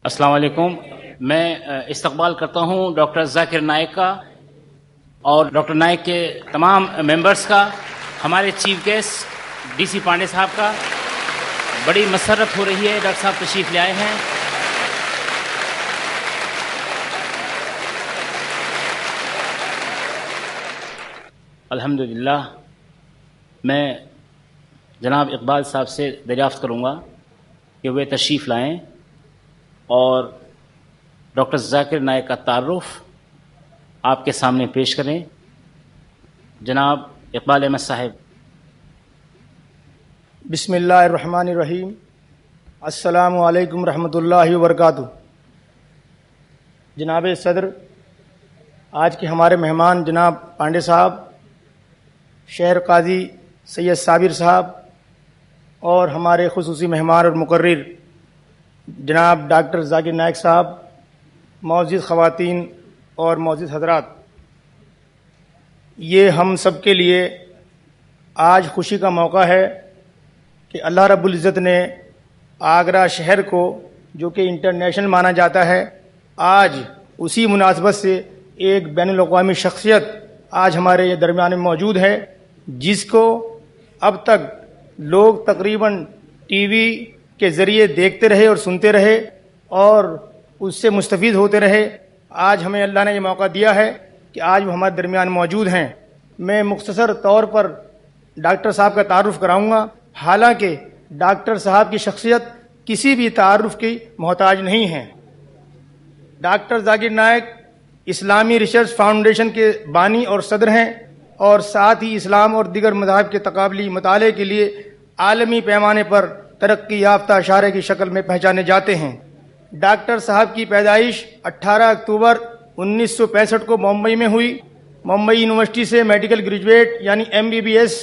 السلام علیکم. میں استقبال کرتا ہوں ڈاکٹر ذاکر نائک کا اور ڈاکٹر نائک کے تمام ممبرز کا، ہمارے chief guest D C Pandey صاحب کا. بڑی مسرت ہو رہی ہے، ڈاکٹر صاحب تشریف لے آئے ہیں. الحمدللہ. میں جناب اقبال صاحب سے دریافت کروں گا کہ وہ تشریف لائیں اور ڈاکٹر ذاکر نائک کا تعارف آپ کے سامنے پیش کریں. جناب اقبال احمد صاحب. بسم اللہ الرحمن الرحیم. السلام علیکم رحمۃ اللہ وبرکاتہ. جناب صدر، آج کے ہمارے مہمان جناب پانڈے صاحب، شہر قاضی سید صابر صاحب اور ہمارے خصوصی مہمان اور مقرر جناب ڈاکٹر ذاکر نائک صاحب، معزز خواتین اور معزز حضرات، یہ ہم سب کے لیے آج خوشی کا موقع ہے کہ اللہ رب العزت نے آگرہ شہر کو، جو کہ انٹرنیشنل مانا جاتا ہے، آج اسی مناسبت سے ایک بین الاقوامی شخصیت آج ہمارے یہ درمیان میں موجود ہے، جس کو اب تک لوگ تقریباً ٹی وی کے ذریعے دیکھتے رہے اور سنتے رہے اور اس سے مستفید ہوتے رہے. آج ہمیں اللہ نے یہ موقع دیا ہے کہ آج وہ ہمارے درمیان موجود ہیں. میں مختصر طور پر ڈاکٹر صاحب کا تعارف کراؤں گا، حالانکہ ڈاکٹر صاحب کی شخصیت کسی بھی تعارف کی محتاج نہیں ہے. ڈاکٹر ذاکر نائک اسلامی ریسرچ فاؤنڈیشن کے بانی اور صدر ہیں اور ساتھ ہی اسلام اور دیگر مذاہب کے تقابلی مطالعے کے لیے عالمی پیمانے پر ترقی یافتہ اشارے کی شکل میں پہچانے جاتے ہیں. ڈاکٹر صاحب کی پیدائش 18 اکتوبر 1965 کو ممبئی میں ہوئی. ممبئی یونیورسٹی سے میڈیکل گریجویٹ یعنی MBBS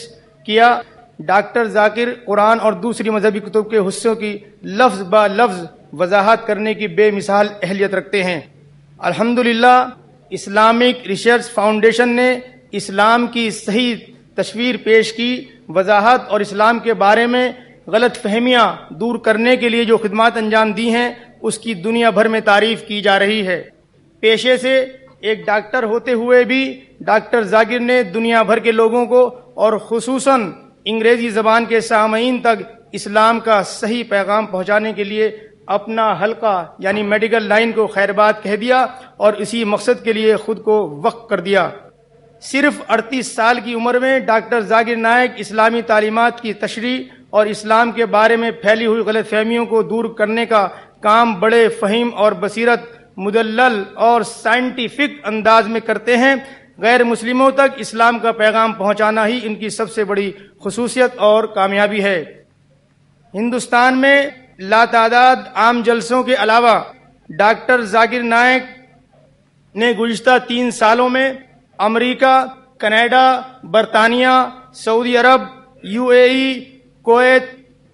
کیا. ڈاکٹر ذاکر قرآن اور دوسری مذہبی کتب کے حصوں کی لفظ با لفظ وضاحت کرنے کی بے مثال اہلیت رکھتے ہیں. الحمدللہ اسلامک ریسرچ فاؤنڈیشن نے اسلام کی صحیح تصویر پیش کی، وضاحت اور اسلام کے بارے میں غلط فہمیاں دور کرنے کے لیے جو خدمات انجام دی ہیں اس کی دنیا بھر میں تعریف کی جا رہی ہے. پیشے سے ایک ڈاکٹر ہوتے ہوئے بھی ڈاکٹر ذاکر نے دنیا بھر کے لوگوں کو اور خصوصاً انگریزی زبان کے سامعین تک اسلام کا صحیح پیغام پہنچانے کے لیے اپنا حلقہ یعنی میڈیکل لائن کو خیر بات کہہ دیا اور اسی مقصد کے لیے خود کو وقف کر دیا. صرف 38 سال کی عمر میں ڈاکٹر ذاکر نائک اسلامی تعلیمات کی تشریح اور اسلام کے بارے میں پھیلی ہوئی غلط فہمیوں کو دور کرنے کا کام بڑے فہیم اور بصیرت، مدلل اور سائنٹیفک انداز میں کرتے ہیں. غیر مسلموں تک اسلام کا پیغام پہنچانا ہی ان کی سب سے بڑی خصوصیت اور کامیابی ہے. ہندوستان میں لاتعداد عام جلسوں کے علاوہ ڈاکٹر ذاکر نائک نے گزشتہ 3 سالوں میں امریکہ، کینیڈا، برطانیہ، Saudi Arab, UAE، Kuwait,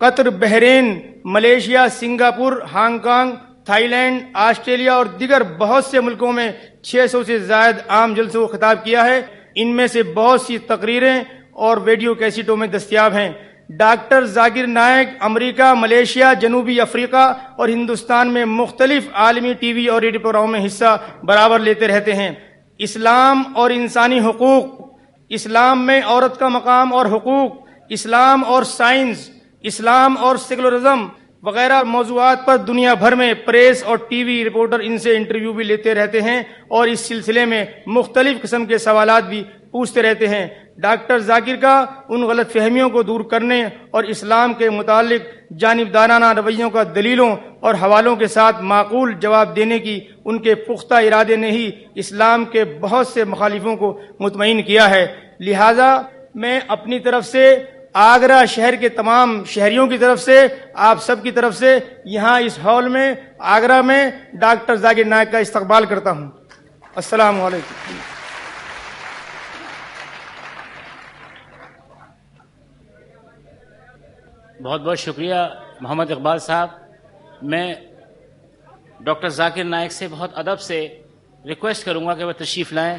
Qatar, Bahrain, Malaysia, Singapore, Hong Kong, Thailand, Australia اور دیگر بہت سے ملکوں میں 600 سے زائد عام جلسوں کو خطاب کیا ہے. ان میں سے بہت سی تقریریں اور ویڈیو کیسٹوں میں دستیاب ہیں. ڈاکٹر ذاکر نائک امریکہ، ملیشیا، جنوبی افریقہ اور ہندوستان میں مختلف عالمی ٹی وی اور ریڈیو پروگراموں میں حصہ برابر لیتے رہتے ہیں. اسلام اور انسانی حقوق، اسلام میں عورت کا مقام اور حقوق، اسلام اور سائنس، اسلام اور سیکولرزم وغیرہ موضوعات پر دنیا بھر میں پریس اور ٹی وی رپورٹر ان سے انٹرویو بھی لیتے رہتے ہیں اور اس سلسلے میں مختلف قسم کے سوالات بھی پوچھتے رہتے ہیں. ڈاکٹر ذاکر کا ان غلط فہمیوں کو دور کرنے اور اسلام کے متعلق جانبدارانہ رویوں کا دلیلوں اور حوالوں کے ساتھ معقول جواب دینے کی ان کے پختہ ارادے نے ہی اسلام کے بہت سے مخالفوں کو مطمئن کیا ہے. لہذا میں اپنی طرف سے آگرہ شہر کے تمام شہریوں کی طرف سے، آپ سب کی طرف سے یہاں اس ہال میں آگرہ میں ڈاکٹر ذاکر نائک کا استقبال کرتا ہوں. السلام علیکم. بہت بہت شکریہ محمد اقبال صاحب. میں ڈاکٹر ذاکر نائک سے بہت ادب سے ریکویسٹ کروں گا کہ وہ تشریف لائیں.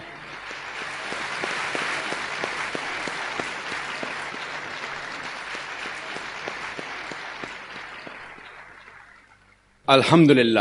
الحمدللہ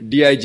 DIG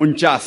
49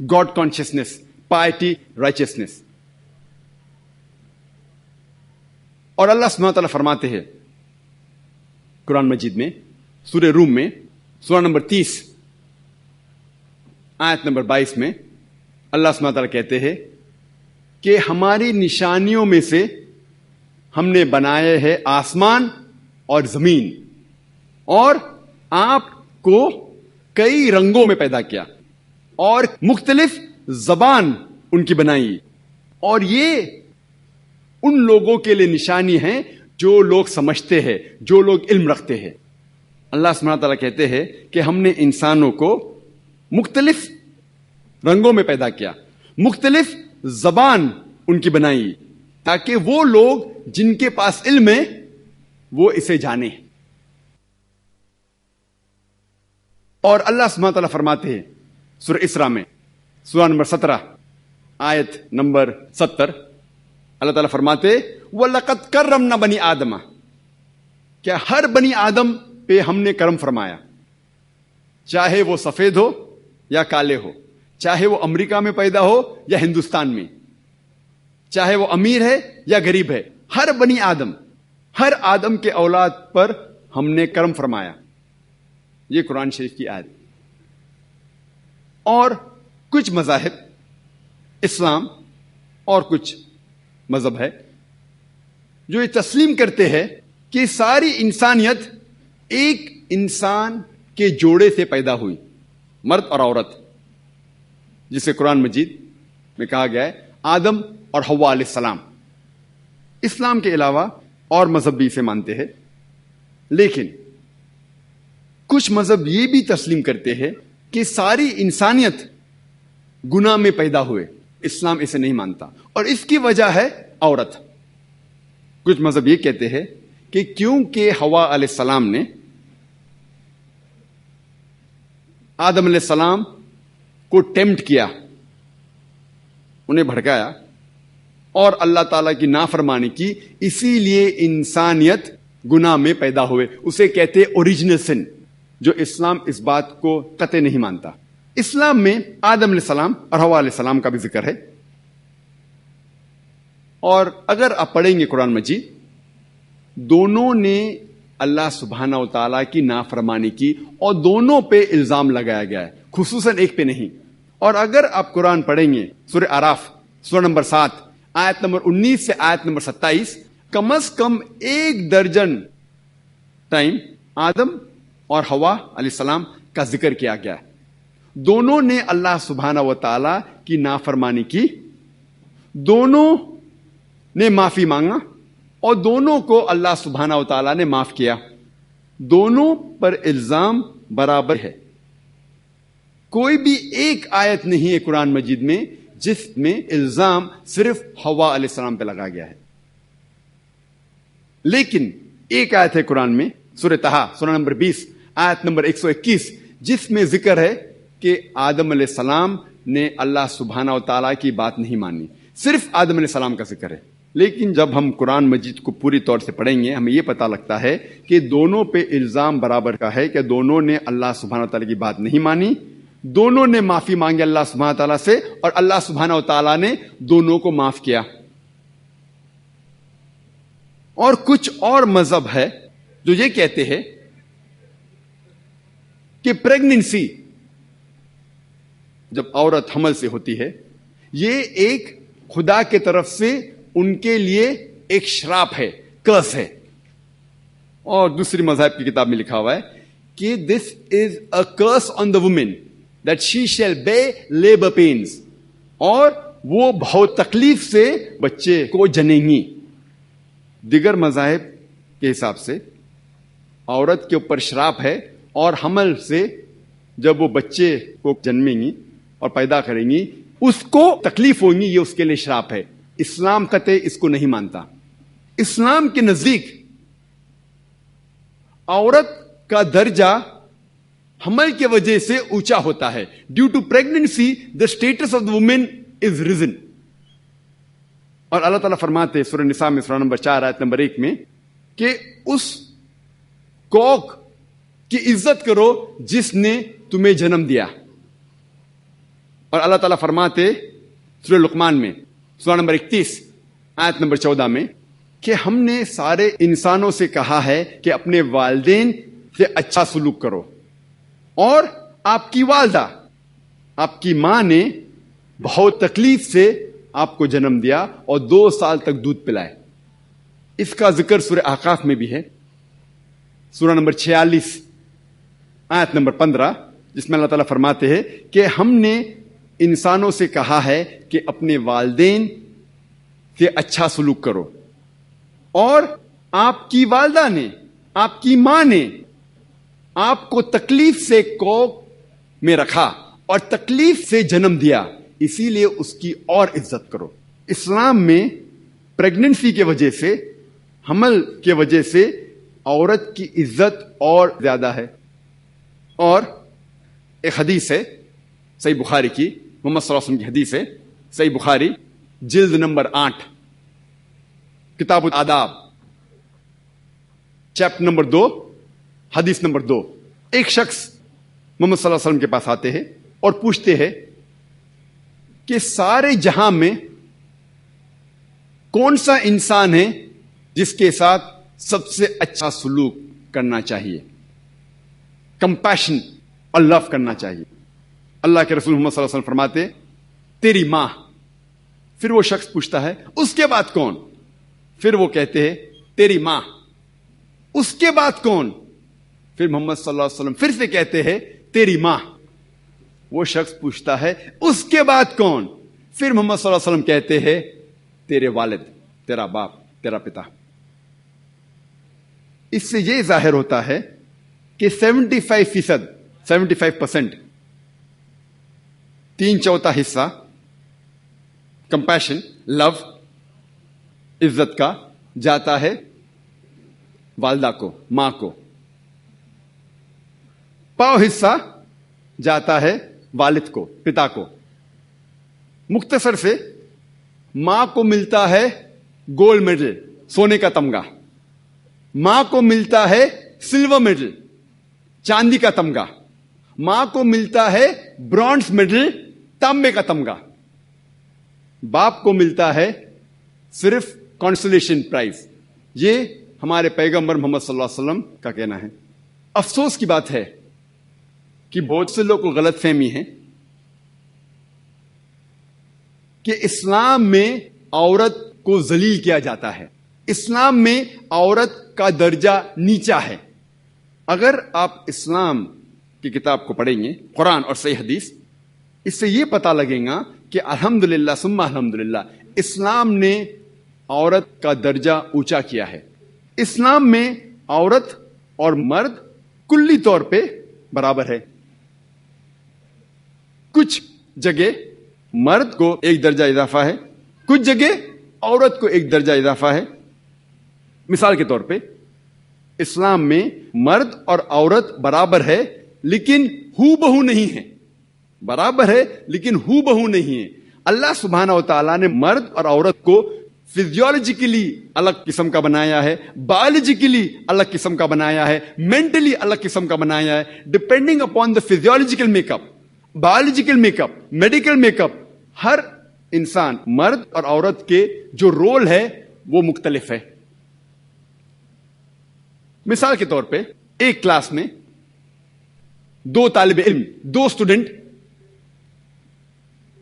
God consciousness, piety, righteousness. اور اللہ سبحانہ تعالیٰ فرماتے ہیں قرآن مجید میں سورہ روم میں سورہ نمبر 30 آیت نمبر 22 میں اللہ سبحانہ تعالیٰ کہتے ہیں کہ ہماری نشانیوں میں سے ہم نے بنائے ہے آسمان اور زمین اور آپ کو کئی رنگوں میں پیدا کیا اور مختلف زبان ان کی بنائی اور یہ ان لوگوں کے لیے نشانی ہے جو لوگ سمجھتے ہیں، جو لوگ علم رکھتے ہیں. اللہ سبحانہ تعالیٰ کہتے ہیں کہ ہم نے انسانوں کو مختلف رنگوں میں پیدا کیا، مختلف زبان ان کی بنائی تاکہ وہ لوگ جن کے پاس علم ہے وہ اسے جانیں. اور اللہ سبحانہ تعالیٰ فرماتے ہیں سورہ اسراء میں سورہ نمبر 17 آیت نمبر 70 اللہ تعالیٰ فرماتے وَلَقَدْ كَرَّمْنَا بَنِي آدَمَ، کیا ہر بنی آدم پہ ہم نے کرم فرمایا، چاہے وہ سفید ہو یا کالے ہو، چاہے وہ امریکہ میں پیدا ہو یا ہندوستان میں، چاہے وہ امیر ہے یا غریب ہے، ہر بنی آدم، ہر آدم کے اولاد پر ہم نے کرم فرمایا. یہ قرآن شریف کی آیت. اور کچھ مذاہب، اسلام اور کچھ مذہب ہے جو یہ تسلیم کرتے ہیں کہ ساری انسانیت ایک انسان کے جوڑے سے پیدا ہوئی، مرد اور عورت، جسے قرآن مجید میں کہا گیا ہے آدم اور حوا علیہ السلام. اسلام کے علاوہ اور مذہب بھی اسے مانتے ہیں، لیکن کچھ مذہب یہ بھی تسلیم کرتے ہیں کہ ساری انسانیت گناہ میں پیدا ہوئے. اسلام اسے نہیں مانتا اور اس کی وجہ ہے عورت. کچھ مذہب یہ کہتے ہیں کہ کیونکہ حوا علیہ السلام نے آدم علیہ السلام کو ٹیمپٹ کیا، انہیں بھڑکایا اور اللہ تعالیٰ کی نافرمانی کی، اسی لیے انسانیت گناہ میں پیدا ہوئے. اسے کہتے اوریجنل سن، جو اسلام اس بات کو قطع نہیں مانتا. اسلام میں آدم علیہ السلام اور حوا علیہ السلام کا بھی ذکر ہے. اور اگر آپ پڑھیں گے قرآن مجید، دونوں نے اللہ سبحانہ و تعالیٰ کی نافرمانی کی اور دونوں پہ الزام لگایا گیا ہے، خصوصاً ایک پہ نہیں. اور اگر آپ قرآن پڑھیں گے سورہ اعراف سورہ نمبر 7 آیت نمبر 19 سے آیت نمبر 27، کم از کم 1 درجن ٹائم آدم اور حوا علیہ السلام کا ذکر کیا گیا ہے. دونوں نے اللہ سبحانہ و تعالی کی نافرمانی کی، دونوں نے معافی مانگا اور دونوں کو اللہ سبحانہ و تعالی نے معاف کیا. دونوں پر الزام برابر ہے. کوئی بھی ایک آیت نہیں ہے قرآن مجید میں جس میں الزام صرف حوا علیہ السلام پہ لگا گیا ہے. لیکن ایک آیت ہے قرآن میں سورہ طہ سورہ نمبر 20 آیت نمبر 121 جس میں ذکر ہے کہ آدم علیہ السلام نے اللہ سبحانہ و تعالیٰ کی بات نہیں مانی. صرف آدم علیہ السلام کا ذکر ہے. لیکن جب ہم قرآن مجید کو پوری طور سے پڑھیں گے ہمیں یہ پتہ لگتا ہے کہ دونوں پہ الزام برابر کا ہے کہ دونوں نے اللہ سبحانہ و تعالیٰ کی بات نہیں مانی، دونوں نے معافی مانگی اللہ سبحانہ و تعالیٰ سے اور اللہ سبحانہ و تعالیٰ نے دونوں کو معاف کیا. اور کچھ اور مذہب ہے جو یہ کہتے ہیں کہ پریگننسی، جب عورت حمل سے ہوتی ہے، یہ ایک خدا کے طرف سے ان کے لیے ایک شراپ ہے، کرس ہے. اور دوسری مذہب کی کتاب میں لکھا ہوا ہے کہ this is a curse on the woman that she shall bear labour pains, اور وہ بہت تکلیف سے بچے کو جنیں گی. دیگر مذاہب کے حساب سے عورت کے اوپر شراپ ہے اور حمل سے جب وہ بچے کو جنمیں گی اور پیدا کریں گی اس کو تکلیف ہوگی، یہ اس کے لیے شراپ ہے. اسلام قطع اس کو نہیں مانتا. اسلام کے نزدیک عورت کا درجہ حمل کی وجہ سے اونچا ہوتا ہے. Due to pregnancy the status of the woman is reason. اور اللہ تعالیٰ فرماتے ہیں سورہ نساء میں سورہ نمبر 4 آیت نمبر 1 میں کہ اس کوک کی عزت کرو جس نے تمہیں جنم دیا. اور اللہ تعالیٰ فرماتے سورہ لقمان میں سورہ نمبر 31 آیت نمبر 14 میں کہ ہم نے سارے انسانوں سے کہا ہے کہ اپنے والدین سے اچھا سلوک کرو، اور آپ کی والدہ، آپ کی ماں نے بہت تکلیف سے آپ کو جنم دیا اور 2 سال تک دودھ پلائے۔ اس کا ذکر سورہ احقاف میں بھی ہے، سورہ نمبر 46 آیت نمبر 15، جس میں اللہ تعالیٰ فرماتے ہیں کہ ہم نے انسانوں سے کہا ہے کہ اپنے والدین سے اچھا سلوک کرو، اور آپ کی والدہ نے، آپ کی ماں نے آپ کو تکلیف سے کوکھ میں رکھا اور تکلیف سے جنم دیا، اسی لیے اس کی اور عزت کرو۔ اسلام میں پریگننسی کی وجہ سے، حمل کی وجہ سے عورت کی عزت اور زیادہ ہے۔ اور ایک حدیث ہے صحیح بخاری کی، محمد صلی اللہ علیہ وسلم کی حدیث ہے، صحیح بخاری جلد نمبر 8 کتاب الآداب چیپٹر نمبر 2 حدیث نمبر 2۔ ایک شخص محمد صلی اللہ علیہ وسلم کے پاس آتے ہیں اور پوچھتے ہیں کہ سارے جہاں میں کون سا انسان ہے جس کے ساتھ سب سے اچھا سلوک کرنا چاہیے، کمپیشن اور لو کرنا چاہیے؟ اللہ کے رسول محمد صلی اللہ علیہ وسلم فرماتے تیری ماں۔ پھر وہ شخص پوچھتا ہے اس کے بعد کون؟ پھر وہ کہتے ہیں تیری ماں۔ اس کے بعد کون؟ پھر محمد صلی اللہ علیہ وسلم پھر سے کہتے ہیں تیری ماں۔ وہ شخص پوچھتا ہے اس کے بعد کون؟ پھر محمد صلی اللہ علیہ وسلم کہتے ہیں تیرے والد، تیرا باپ، تیرا پتا۔ اس سے یہ ظاہر ہوتا ہے کہ 75% 3/4 حصہ کمپیشن، لو، عزت کا جاتا ہے والدہ کو، ماں کو۔ پاؤ حصہ جاتا ہے والد کو، پتا کو۔ مختصر سے ماں کو ملتا ہے گولڈ میڈل، سونے کا تمغہ، ماں کو ملتا ہے سلور میڈل، چاندی کا تمغہ، ماں کو ملتا ہے برونز میڈل، تانبے کا تمغہ۔ باپ کو ملتا ہے صرف کانسولیشن پرائز۔ یہ ہمارے پیغمبر محمد صلی اللہ علیہ وسلم کا کہنا ہے۔ افسوس کی بات ہے کہ بہت سے لوگوں کو غلط فہمی ہے کہ اسلام میں عورت کو ذلیل کیا جاتا ہے، اسلام میں عورت کا درجہ نیچا ہے۔ اگر آپ اسلام کی کتاب کو پڑھیں گے، قرآن اور صحیح حدیث، اس سے یہ پتہ لگے گا کہ الحمدللہ ثم الحمدللہ اسلام نے عورت کا درجہ اونچا کیا ہے۔ اسلام میں عورت اور مرد کلی طور پہ برابر ہے۔ کچھ جگہ مرد کو ایک درجہ اضافہ ہے، کچھ جگہ عورت کو ایک درجہ اضافہ ہے۔ مثال کے طور پہ اسلام میں مرد اور عورت برابر ہے لیکن ہو بہو نہیں ہے، برابر ہے لیکن ہو بہو نہیں ہے۔ اللہ سبحانہ و تعالیٰ نے مرد اور عورت کو فزیولوجیکلی الگ قسم کا بنایا ہے، بایولوجیکلی الگ قسم کا بنایا ہے، مینٹلی الگ قسم کا بنایا ہے۔ Depending upon the physiological make up, biological make up, medical make up, ہر انسان مرد اور عورت کے جو رول ہے وہ مختلف ہے۔ مثال کے طور پہ ایک کلاس میں 2 طالب علم، 2 اسٹوڈنٹ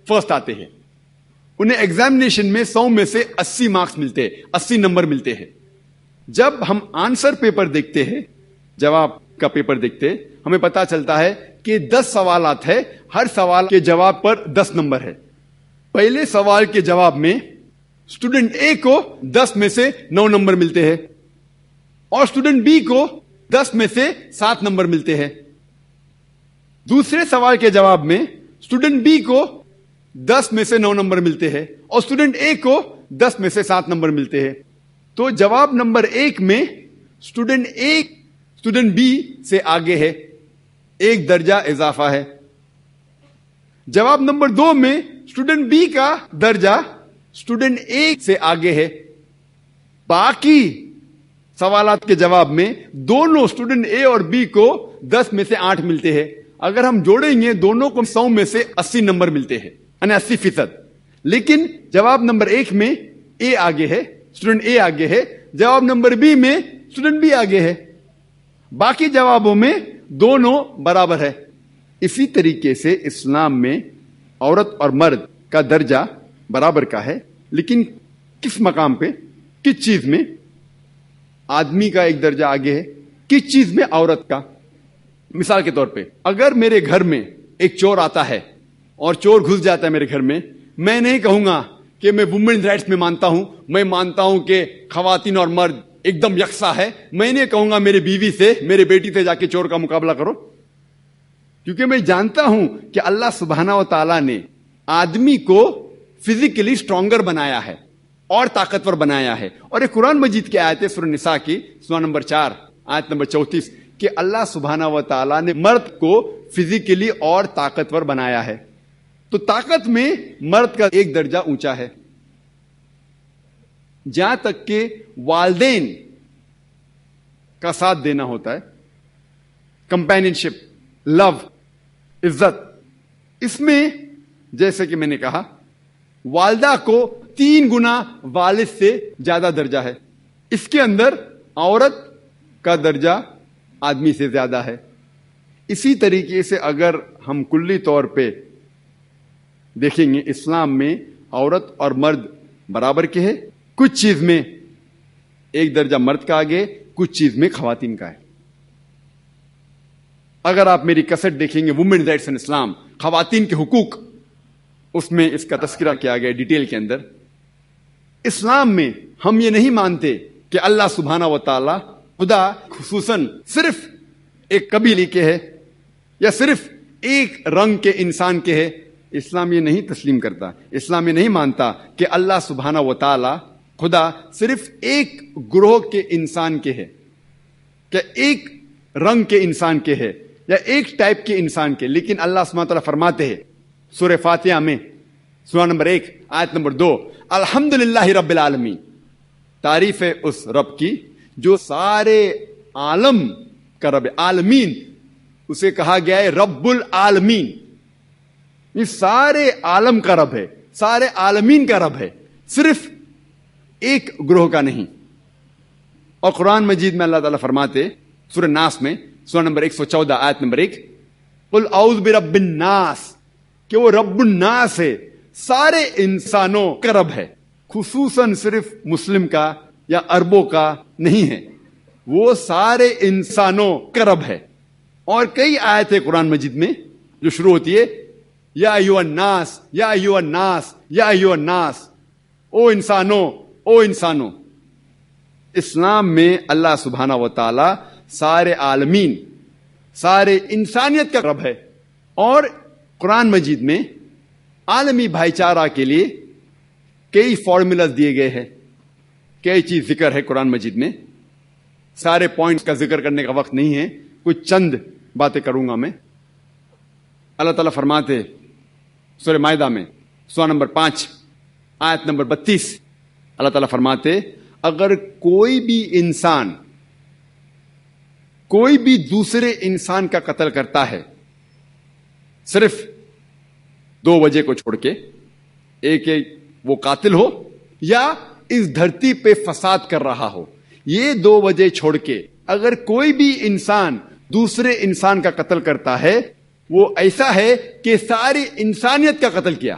فرسٹ آتے ہیں، انہیں ایگزامینیشن میں 100 میں سے 80 مارکس ملتے ہیں، 80 نمبر ملتے ہیں۔ جب ہم آنسر پیپر دیکھتے ہیں، جواب کا پیپر دیکھتے ہیں، ہمیں پتا چلتا ہے کہ 10 سوالات ہے، ہر سوال کے جواب پر 10 نمبر ہے۔ پہلے سوال کے جواب میں اسٹوڈنٹ اے کو 10 میں سے 9 نمبر ملتے ہیں اور اسٹوڈنٹ بی کو 10 میں سے 7 نمبر ملتے ہیں۔ دوسرے سوال کے جواب میں اسٹوڈنٹ بی کو 10 میں سے 9 نمبر ملتے ہیں اور اسٹوڈنٹ اے کو 10 میں سے 7 نمبر ملتے ہیں۔ تو جواب نمبر 1 میں اسٹوڈنٹ اے اسٹوڈنٹ بی سے آگے ہے، 1 درجہ اضافہ ہے۔ جواب نمبر 2 میں اسٹوڈنٹ بی کا درجہ اسٹوڈنٹ اے سے آگے ہے۔ باقی سوالات کے جواب میں دونوں اسٹوڈنٹ اے اور بی کو 10 میں سے 8 ملتے ہیں اگر ہم جوڑیں گے دونوں کو 100 میں سے 80 نمبر ملتے ہیں، یعنی 80%. لیکن جواب نمبر 1 میں اے آگے ہے، اسٹوڈنٹ اے آگے ہے، جواب نمبر بی میں اسٹوڈنٹ بی آگے ہے، باقی جوابوں میں دونوں برابر ہے. اسی طریقے سے اسلام میں عورت اور مرد کا درجہ برابر کا ہے، لیکن کس مقام پہ، کس چیز میں؟ آدمی کا ایک درجہ آگے ہے، کس چیز میں؟ عورت کا. مثال کے طور پہ اگر میرے گھر میں ایک چور آتا ہے اور چور گھس جاتا ہے میرے گھر میں نہیں کہوں گا کہ میں وومن رائٹس میں مانتا ہوں، میں مانتا ہوں کہ خواتین اور مرد ایک دم یکساں ہے. میں نہیں کہوں گا میرے بیوی سے، میرے بیٹی سے جا کے چور کا مقابلہ کرو، کیونکہ میں جانتا ہوں کہ اللہ سبحانہ و تعالیٰ نے آدمی کو فزیکلی اسٹرانگر بنایا ہے اور طاقتور بنایا ہے. اور ایک قرآن مجید کی آیت ہے سورہ نساء کی سورہ نمبر 4 آیت نمبر 34 کہ اللہ سبحانہ و تعالیٰ نے مرد کو فزیکلی اور طاقتور بنایا ہے. تو طاقت میں مرد کا ایک درجہ اونچا ہے. جہاں تک کہ والدین کا ساتھ دینا ہوتا ہے، کمپینینشپ، لو، عزت، اس میں جیسے کہ میں نے کہا والدہ کو 3 گنا والد سے زیادہ درجہ ہے. اس کے اندر عورت کا درجہ آدمی سے زیادہ ہے. اسی طریقے سے اگر ہم کلی طور پہ دیکھیں گے اسلام میں عورت اور مرد برابر کے ہیں، کچھ چیز میں ایک درجہ مرد کا آگے، کچھ چیز میں خواتین کا ہے. اگر آپ میری کیسٹ دیکھیں گے وومن رائٹس ان اسلام، خواتین کے حقوق، اس میں اس کا تذکرہ کیا گیا ڈیٹیل کے اندر. اسلام میں ہم یہ نہیں مانتے کہ اللہ سبحانہ و تعالی خدا خصوصاً صرف ایک قبیلے کے ہے یا صرف ایک رنگ کے انسان کے ہے. اسلام یہ نہیں تسلیم کرتا، اسلام یہ نہیں مانتا کہ اللہ سبحانہ و تعالی خدا صرف ایک گروہ کے انسان کے ہے، کہ ایک رنگ کے انسان کے ہے یا ایک ٹائپ کے انسان کے. لیکن اللہ سبحانہ و تعالی فرماتے ہیں سورہ فاتحہ میں سورہ نمبر 1 آیت نمبر 2 الحمدللہ رب العالمین، تعریف ہے اس رب کی جو سارے عالم کا رب ہے. عالمین اسے کہا گیا ہے رب العالمین، یہ سارے عالم کا رب ہے، سارے عالمین کا رب ہے، صرف ایک گروہ کا نہیں. اور قرآن مجید میں اللہ تعالیٰ فرماتے سورہ ناس میں سورہ نمبر 114 آیت نمبر 1 قل اعوذ برب الناس، کہ وہ رب الناس ہے، سارے انسانوں کا رب ہے، خصوصاً صرف مسلم کا یا عربوں کا نہیں ہے، وہ سارے انسانوں کا رب ہے. اور کئی آیت ہے قرآن مجید میں جو شروع ہوتی ہے یا ایھا الناس یا ایھا الناس یا ایھا الناس، او انسانوں، او انسانوں. اسلام میں اللہ سبحانہ و تعالی سارے عالمین، سارے انسانیت کا رب ہے. اور قرآن مجید میں عالمی بھائی چارہ کے لیے کئی فارمولاز دیے گئے ہیں، کئی چیز ذکر ہے قرآن مجید میں. سارے پوائنٹس کا ذکر کرنے کا وقت نہیں ہے، کچھ چند باتیں کروں گا میں. اللہ تعالیٰ فرماتے سورہ مائدہ میں سورہ نمبر 5 آیت نمبر 32 اللہ تعالیٰ فرماتے اگر کوئی بھی انسان کوئی بھی دوسرے انسان کا قتل کرتا ہے صرف 2 وجہ کو چھوڑ کے، ایک وہ قاتل ہو یا اس دھرتی پہ فساد کر رہا ہو، یہ 2 وجہ چھوڑ کے اگر کوئی بھی انسان دوسرے انسان کا قتل کرتا ہے، وہ ایسا ہے کہ ساری انسانیت کا قتل کیا.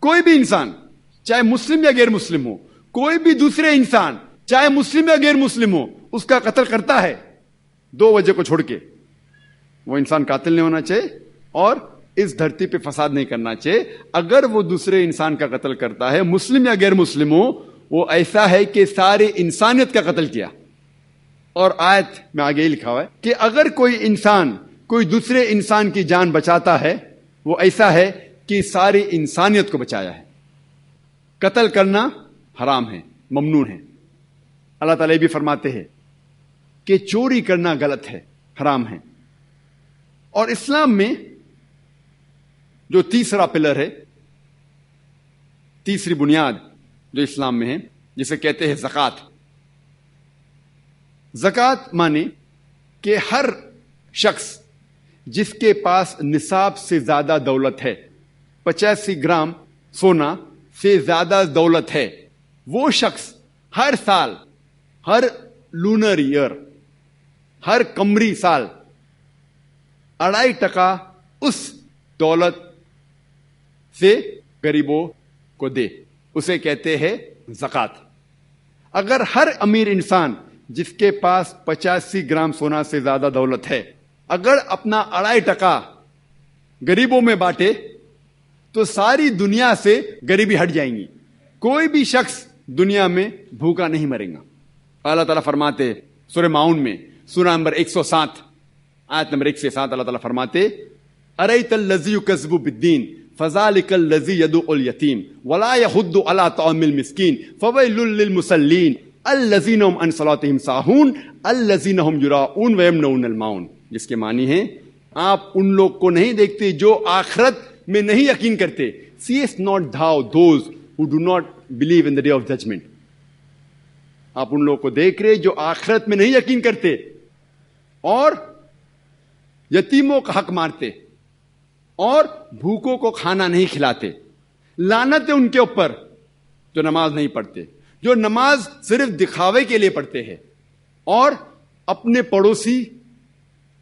کوئی بھی انسان چاہے مسلم یا غیر مسلم ہو، کوئی بھی دوسرے انسان چاہے مسلم یا غیر مسلم ہو، اس کا قتل کرتا ہے 2 وجہ کو چھوڑ کے، وہ انسان قاتل نہیں ہونا چاہیے اور اس دھرتی پہ فساد نہیں کرنا چاہیے. اگر وہ دوسرے انسان کا قتل کرتا ہے، مسلم یا غیر مسلم ہو، وہ ایسا ہے کہ ساری انسانیت کا قتل کیا. اور آیت میں آگے ہی لکھا ہوا ہے کہ اگر کوئی انسان کوئی دوسرے انسان کی جان بچاتا ہے، وہ ایسا ہے کہ ساری انسانیت کو بچایا ہے. قتل کرنا حرام ہے، ممنوع ہے. اللہ تعالیٰ بھی فرماتے ہیں کہ چوری کرنا غلط ہے، حرام ہے. اور اسلام میں جو تیسرا پلر ہے، تیسری بنیاد جو اسلام میں ہے، جسے کہتے ہیں زکوٰۃ. زکوٰۃ مانے کہ ہر شخص جس کے پاس نصاب سے زیادہ دولت ہے, 85 گرام سونا سے زیادہ دولت ہے, وہ شخص ہر سال, ہر لونر ایئر, ہر قمری سال 2.5% اس دولت سے غریبوں کو دے. اسے کہتے ہیں زکات. اگر ہر امیر انسان جس کے پاس 85 گرام سونا سے زیادہ دولت ہے اگر اپنا 2.5% غریبوں میں بانٹے تو ساری دنیا سے غریبی ہٹ جائیں گی. کوئی بھی شخص دنیا میں بھوکا نہیں مرے گا. اللہ تعالیٰ فرماتے سورہ ماؤن میں سورہ نمبر 107 آیت نمبر 1 سے 7 اللہ تعالیٰ فرماتے اَرَيْتَ الَّذِي يُكَذِّبُ بِالدِّينِ فَذَلِكَ الَّذِي يَدُعُّ الْيَتِيمَ وَلَا يَحُضُّ عَلَىٰ طَعَامِ الْمِسْكِينِ فَوَيْلٌ لِّلْمُصَلِّينَ الَّذِينَ هُمْ عَنْ صَلَاتِهِمْ سَاهُونَ الَّذِينَ هُمْ يُرَاءُونَ وَيَمْنَعُونَ الْمَاعُونَ. جس کے معنی ہے آپ ان لوگ کو نہیں دیکھتے جو آخرت میں نہیں یقین کرتے. Seest not thou those who do not believe in the day of judgment. آپ ان لوگوں کو دیکھ رہے جو آخرت میں نہیں یقین کرتے اور یتیموں کا حق مارتے اور بھوکوں کو کھانا نہیں کھلاتے. لعنت ہے ان کے اوپر جو نماز نہیں پڑھتے, جو نماز صرف دکھاوے کے لیے پڑھتے ہیں اور اپنے پڑوسی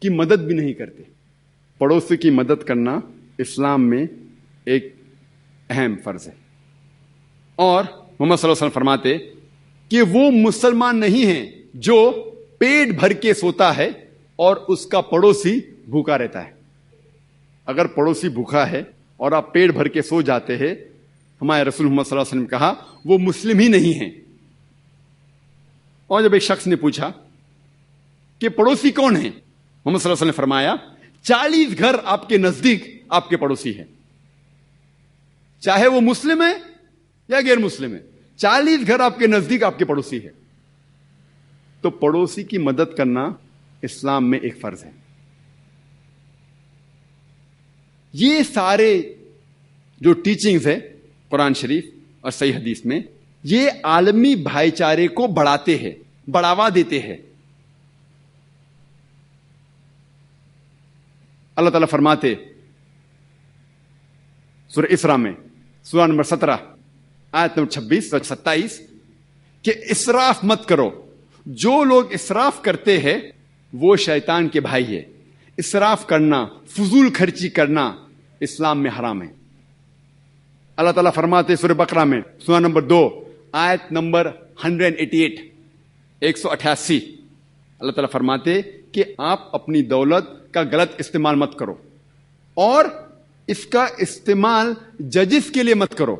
کی مدد بھی نہیں کرتے. پڑوسی کی مدد کرنا اسلام میں ایک اہم فرض ہے. اور محمد صلی اللہ علیہ وسلم فرماتے کہ وہ مسلمان نہیں ہیں جو پیٹ بھر کے سوتا ہے اور اس کا پڑوسی بھوکا رہتا ہے. اگر پڑوسی بھوکا ہے اور آپ پیٹ بھر کے سو جاتے ہیں, ہمارے رسول محمد صلی اللہ علیہ وسلم نے کہا وہ مسلم ہی نہیں ہیں. اور جب ایک شخص نے پوچھا کہ پڑوسی کون ہیں, محمد صلی اللہ علیہ وسلم نے فرمایا 40 گھر آپ کے نزدیک آپ کے پڑوسی ہیں, چاہے وہ مسلم ہے یا غیر مسلم ہے. 40 گھر آپ کے نزدیک آپ کے پڑوسی ہے. تو پڑوسی کی مدد کرنا اسلام میں ایک فرض ہے. یہ سارے جو ٹیچنگز ہے قرآن شریف اور صحیح حدیث میں, یہ عالمی بھائی چارے کو بڑھاتے ہیں, بڑھاوا دیتے ہیں. اللہ تعالیٰ فرماتے سورہ اسراء میں سورہ نمبر 17 آیت نمبر 26 اور 27 کہ اسراف مت کرو. جو لوگ اسراف کرتے ہیں وہ شیطان کے بھائی ہے. اسراف کرنا, فضول خرچی کرنا اسلام میں حرام ہے. اللہ تعالیٰ فرماتے سورہ بقرہ میں سورہ نمبر 2 آیت نمبر 188 188 اللہ تعالیٰ فرماتے کہ آپ اپنی دولت کا غلط استعمال مت کرو اور اس کا استعمال ججز کے لیے مت کرو.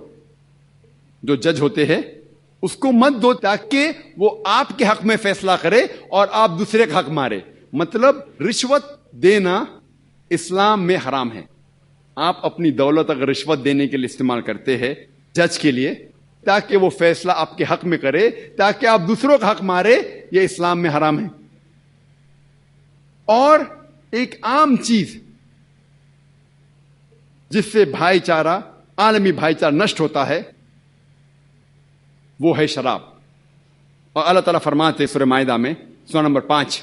جو جج ہوتے ہیں اس کو مت دو تاکہ وہ آپ کے حق میں فیصلہ کرے اور آپ دوسرے کا حق مارے. مطلب رشوت دینا اسلام میں حرام ہے. آپ اپنی دولت اگر رشوت دینے کے لیے استعمال کرتے ہیں جج کے لیے تاکہ وہ فیصلہ آپ کے حق میں کرے تاکہ آپ دوسروں کا حق مارے, یہ اسلام میں حرام ہے. اور ایک عام چیز جس سے بھائی چارہ, عالمی بھائی چارہ نشٹ ہوتا ہے وہ ہے شراب. اور اللہ تعالیٰ فرماتے سورہ مائدہ میں سورہ نمبر 5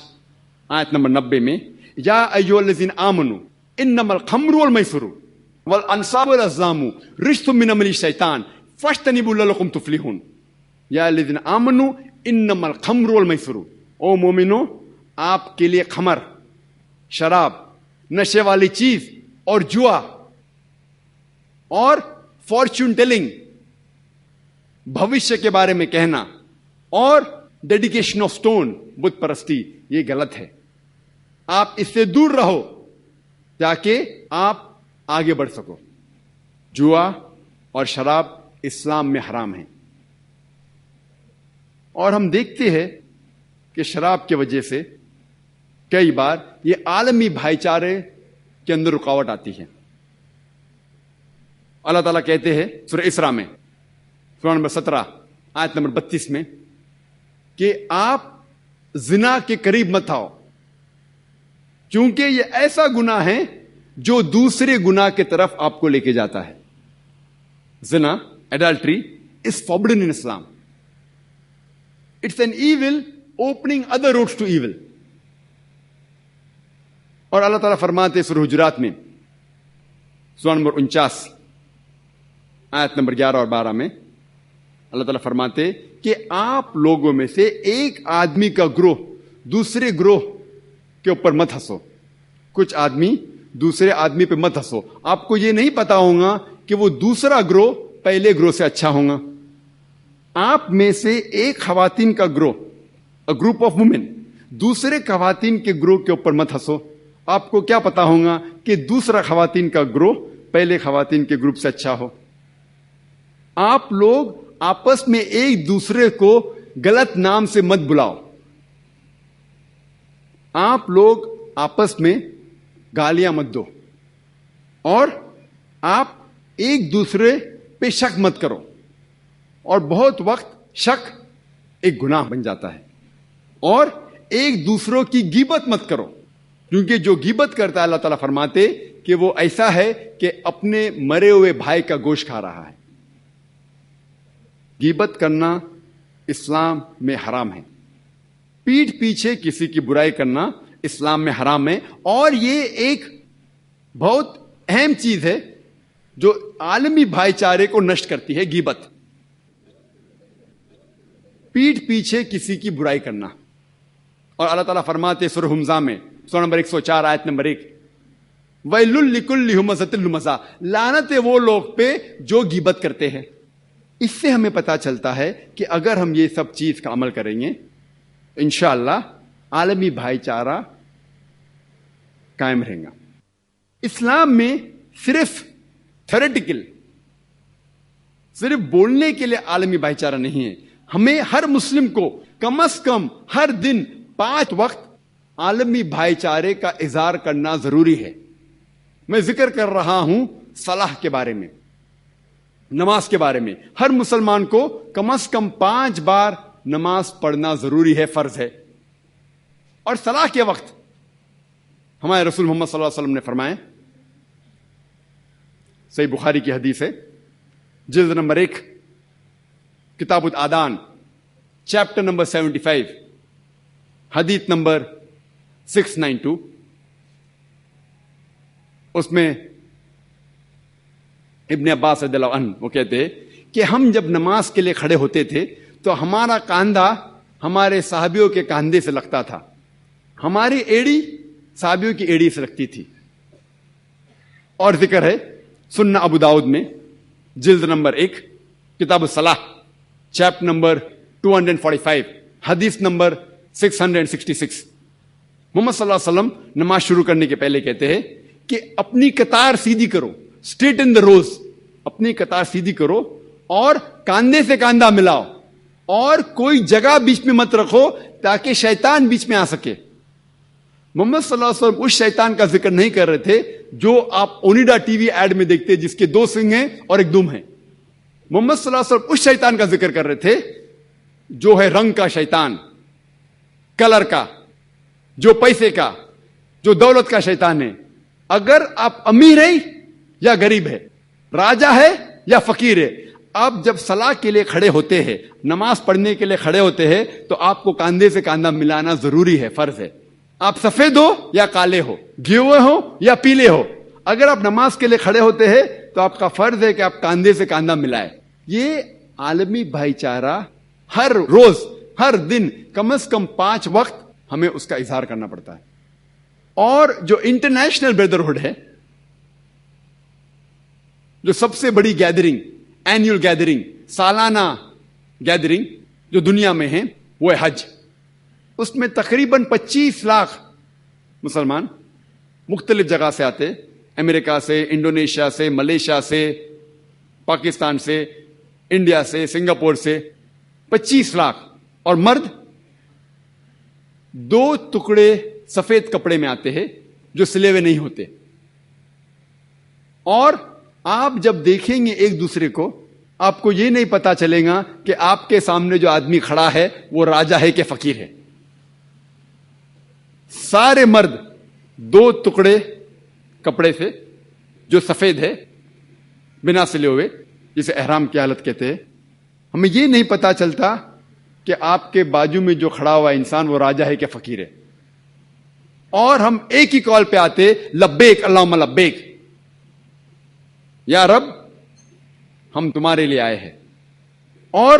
آیت نمبر 90 میں یا ایھا الذین آمنوا انما الخمر والمیسر والانصاب والازلام رجس من عمل الشیطان فاجتنبوہ لعلکم تفلحون. یا الذین آمنوا انما الخمر والمیسر, او مومنو آپ کے لیے خمر, شراب, نشے والی چیز اور جوا اور فارچون ٹیلنگ, بھوشیہ کے بارے میں کہنا اور ڈیڈیکیشن آف سٹون, بت پرستی, یہ غلط ہے. آپ اس سے دور رہو تاکہ آپ آگے بڑھ سکو. جوا اور شراب اسلام میں حرام ہے. اور ہم دیکھتے ہیں کہ شراب کی وجہ سے کئی بار یہ عالمی بھائی چارے کے اندر رکاوٹ آتی ہے. اللہ تعالیٰ کہتے ہیں سورہ اسراء میں سورہ نمبر 17 آیت نمبر 32 میں کہ آپ زنا کے قریب مت آؤ کیونکہ یہ ایسا گناہ ہے جو دوسرے گناہ کی طرف آپ کو لے کے جاتا ہے. زنا, adultery is forbidden in Islam. It's an evil opening other roads to evil. اور اللہ تعالیٰ فرماتے سورہ حجرات میں سورہ نمبر 49 آیت نمبر 11 اور 12 میں اللہ تعالیٰ فرماتے کہ آپ لوگوں میں سے ایک آدمی کا گروہ دوسرے گروہ کے اوپر مت ہنسو. کچھ آدمی دوسرے آدمی پہ مت ہنسو. آپ کو یہ نہیں پتا ہوگا کہ وہ دوسرا گروہ پہلے گروہ سے اچھا ہوگا. آپ میں سے ایک خواتین کا گروہ گروپ آف وومن دوسرے خواتین کے گروہ کے اوپر مت ہنسو. آپ کو کیا پتا ہوگا کہ دوسرا خواتین کا گروہ پہلے خواتین کے گروپ سے اچھا ہو. آپ لوگ آپس میں ایک دوسرے کو غلط نام سے مت بلاؤ. آپ لوگ آپس میں گالیاں مت دو اور آپ ایک دوسرے پہ شک مت کرو. اور بہت وقت شک ایک گناہ بن جاتا ہے. اور ایک دوسروں کی غیبت مت کرو, کیونکہ جو غیبت کرتا ہے اللہ تعالیٰ فرماتے کہ وہ ایسا ہے کہ اپنے مرے ہوئے بھائی کا گوشت کھا رہا ہے. غیبت کرنا اسلام میں حرام ہے. پیٹھ پیچھے کسی کی برائی کرنا اسلام میں حرام ہے. اور یہ ایک بہت اہم چیز ہے جو عالمی بھائی چارے کو نشٹ کرتی ہے, غیبت. پیٹھ پیچھے کسی کی برائی کرنا. اور اللہ تعالیٰ فرماتے سورہ حمزہ میں سورہ نمبر 104 آیت نمبر 1 وَيْلٌ لِكُلِّ ہُمَزَةٍ لُمَزَةٍ لعنت ہے وہ لوگ پہ جو غیبت کرتے ہیں. اس سے ہمیں پتا چلتا ہے کہ اگر ہم یہ سب چیز کا عمل کریں گے انشاءاللہ عالمی بھائی چارہ قائم رہے گا. اسلام میں صرف تھیوریٹیکل صرف بولنے کے لیے عالمی بھائی چارہ نہیں ہے. ہمیں ہر مسلم کو کم از کم ہر دن 5 وقت عالمی بھائی چارے کا اظہار کرنا ضروری ہے. میں ذکر کر رہا ہوں صلاح کے بارے میں, نماز کے بارے میں. ہر مسلمان کو کم از کم 5 بار نماز پڑھنا ضروری ہے, فرض ہے. اور صلاح کے وقت ہمارے رسول محمد صلی اللہ علیہ وسلم نے فرمایا, صحیح بخاری کی حدیث ہے, جلد نمبر 1 کتاب الادان چیپٹر نمبر 75 حدیث نمبر 692. اس میں ابن عباس رضی اللہ عنہ وہ کہتے ہیں کہ ہم جب نماز کے لیے کھڑے ہوتے تھے تو ہمارا کاندھا ہمارے صحابیوں کے کاندھے سے لگتا تھا, ہماری ایڑی صحابیوں کی ایڑی سے لگتی تھی. اور ذکر ہے سنن ابو داؤد میں جلد نمبر 1 کتاب الصلاح چیپٹر نمبر 245 حدیث نمبر 666. محمد صلی اللہ علیہ وسلم نماز شروع کرنے کے پہلے کہتے ہیں کہ اپنی قطار سیدھی کرو, اسٹریٹ ان دا روز, اپنی قطار سیدھی کرو اور کاندھے سے کاندھا ملاؤ اور کوئی جگہ بیچ میں مت رکھو تاکہ شیطان بیچ میں آ سکے. محمد صلی اللہ علیہ وسلم اس شیطان کا ذکر نہیں کر رہے تھے جو آپ اونیڈا ٹی وی ایڈ میں دیکھتے جس کے 2 سنگ ہیں اور ایک دم ہے. محمد صلی اللہ علیہ وسلم اس شیطان کا ذکر کر رہے تھے جو ہے رنگ کا شیطان, کلر کا, جو پیسے کا, جو دولت کا شیطان ہے. اگر آپ امیر ہیں یا غریب ہے, راجہ ہے یا فقیر ہے, آپ جب صلاح کے لیے کھڑے ہوتے ہیں, نماز پڑھنے کے لیے کھڑے ہوتے ہیں تو آپ کو کاندھے سے کاندھا ملانا ضروری ہے, فرض ہے. آپ سفید ہو یا کالے ہو, گیوے ہو یا پیلے ہو, اگر آپ نماز کے لیے کھڑے ہوتے ہیں تو آپ کا فرض ہے کہ آپ کاندھے سے کاندھا ملائیں. یہ عالمی بھائی چارہ ہر روز ہر دن کم از کم 5 وقت ہمیں اس کا اظہار کرنا پڑتا ہے. اور جو انٹرنیشنل بردرہڈ ہے, جو سب سے بڑی گیدرنگ, اینیول گیدرنگ, سالانہ گیدرنگ جو دنیا میں ہے وہ ہے حج. اس میں تقریباً 25 لاکھ مسلمان مختلف جگہ سے آتے, امریکہ سے, انڈونیشیا سے, ملیشیا سے, پاکستان سے, انڈیا سے, سنگاپور سے 25 لاکھ. اور مرد 2 ٹکڑے سفید کپڑے میں آتے ہیں جو سلے ہوئے نہیں ہوتے. اور آپ جب دیکھیں گے ایک دوسرے کو, آپ کو یہ نہیں پتا چلے گا کہ آپ کے سامنے جو آدمی کھڑا ہے وہ راجہ ہے کہ فقیر ہے. سارے مرد 2 ٹکڑے کپڑے سے جو سفید ہے بنا سلے ہوئے, جسے احرام کی حالت کہتے ہیں. ہمیں یہ نہیں پتا چلتا کہ آپ کے بازو میں جو کھڑا ہوا انسان وہ راجہ ہے کہ فقیر ہے. اور ہم ایک ہی کال پہ آتے لبیک اللہم لبیک، یا رب ہم تمہارے لیے آئے ہیں. اور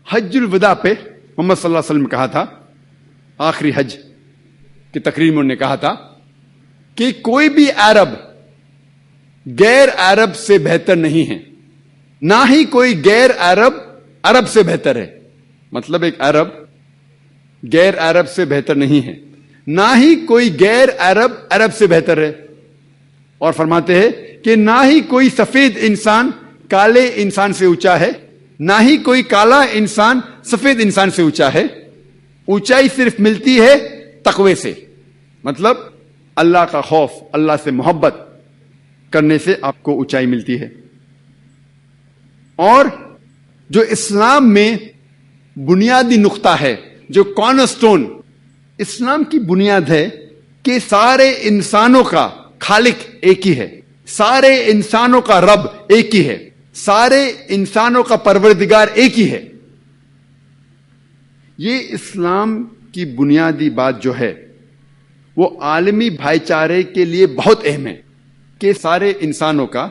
حج الوداع پہ محمد صلی اللہ علیہ وسلم نے کہا تھا، آخری حج کی تقریر میں انہوں نے کہا تھا کہ کوئی بھی عرب غیر عرب سے بہتر نہیں ہے، نہ ہی کوئی غیر عرب عرب سے بہتر ہے. مطلب ایک عرب غیر عرب سے بہتر نہیں ہے، نہ ہی کوئی غیر عرب عرب سے بہتر ہے. اور فرماتے ہیں کہ نہ ہی کوئی سفید انسان کالے انسان سے اونچا ہے، نہ ہی کوئی کالا انسان سفید انسان سے اونچا ہے. اونچائی صرف ملتی ہے تقوی سے، مطلب اللہ کا خوف، اللہ سے محبت کرنے سے آپ کو اونچائی ملتی ہے. اور جو اسلام میں بنیادی نقطہ ہے، جو کارنر سٹون اسلام کی بنیاد ہے کہ سارے انسانوں کا خالق ایک ہی ہے، سارے انسانوں کا رب ایک ہی ہے، سارے انسانوں کا پروردگار ایک ہی ہے. یہ اسلام کی بنیادی بات جو ہے وہ عالمی بھائی چارے کے لیے بہت اہم ہے کہ سارے انسانوں کا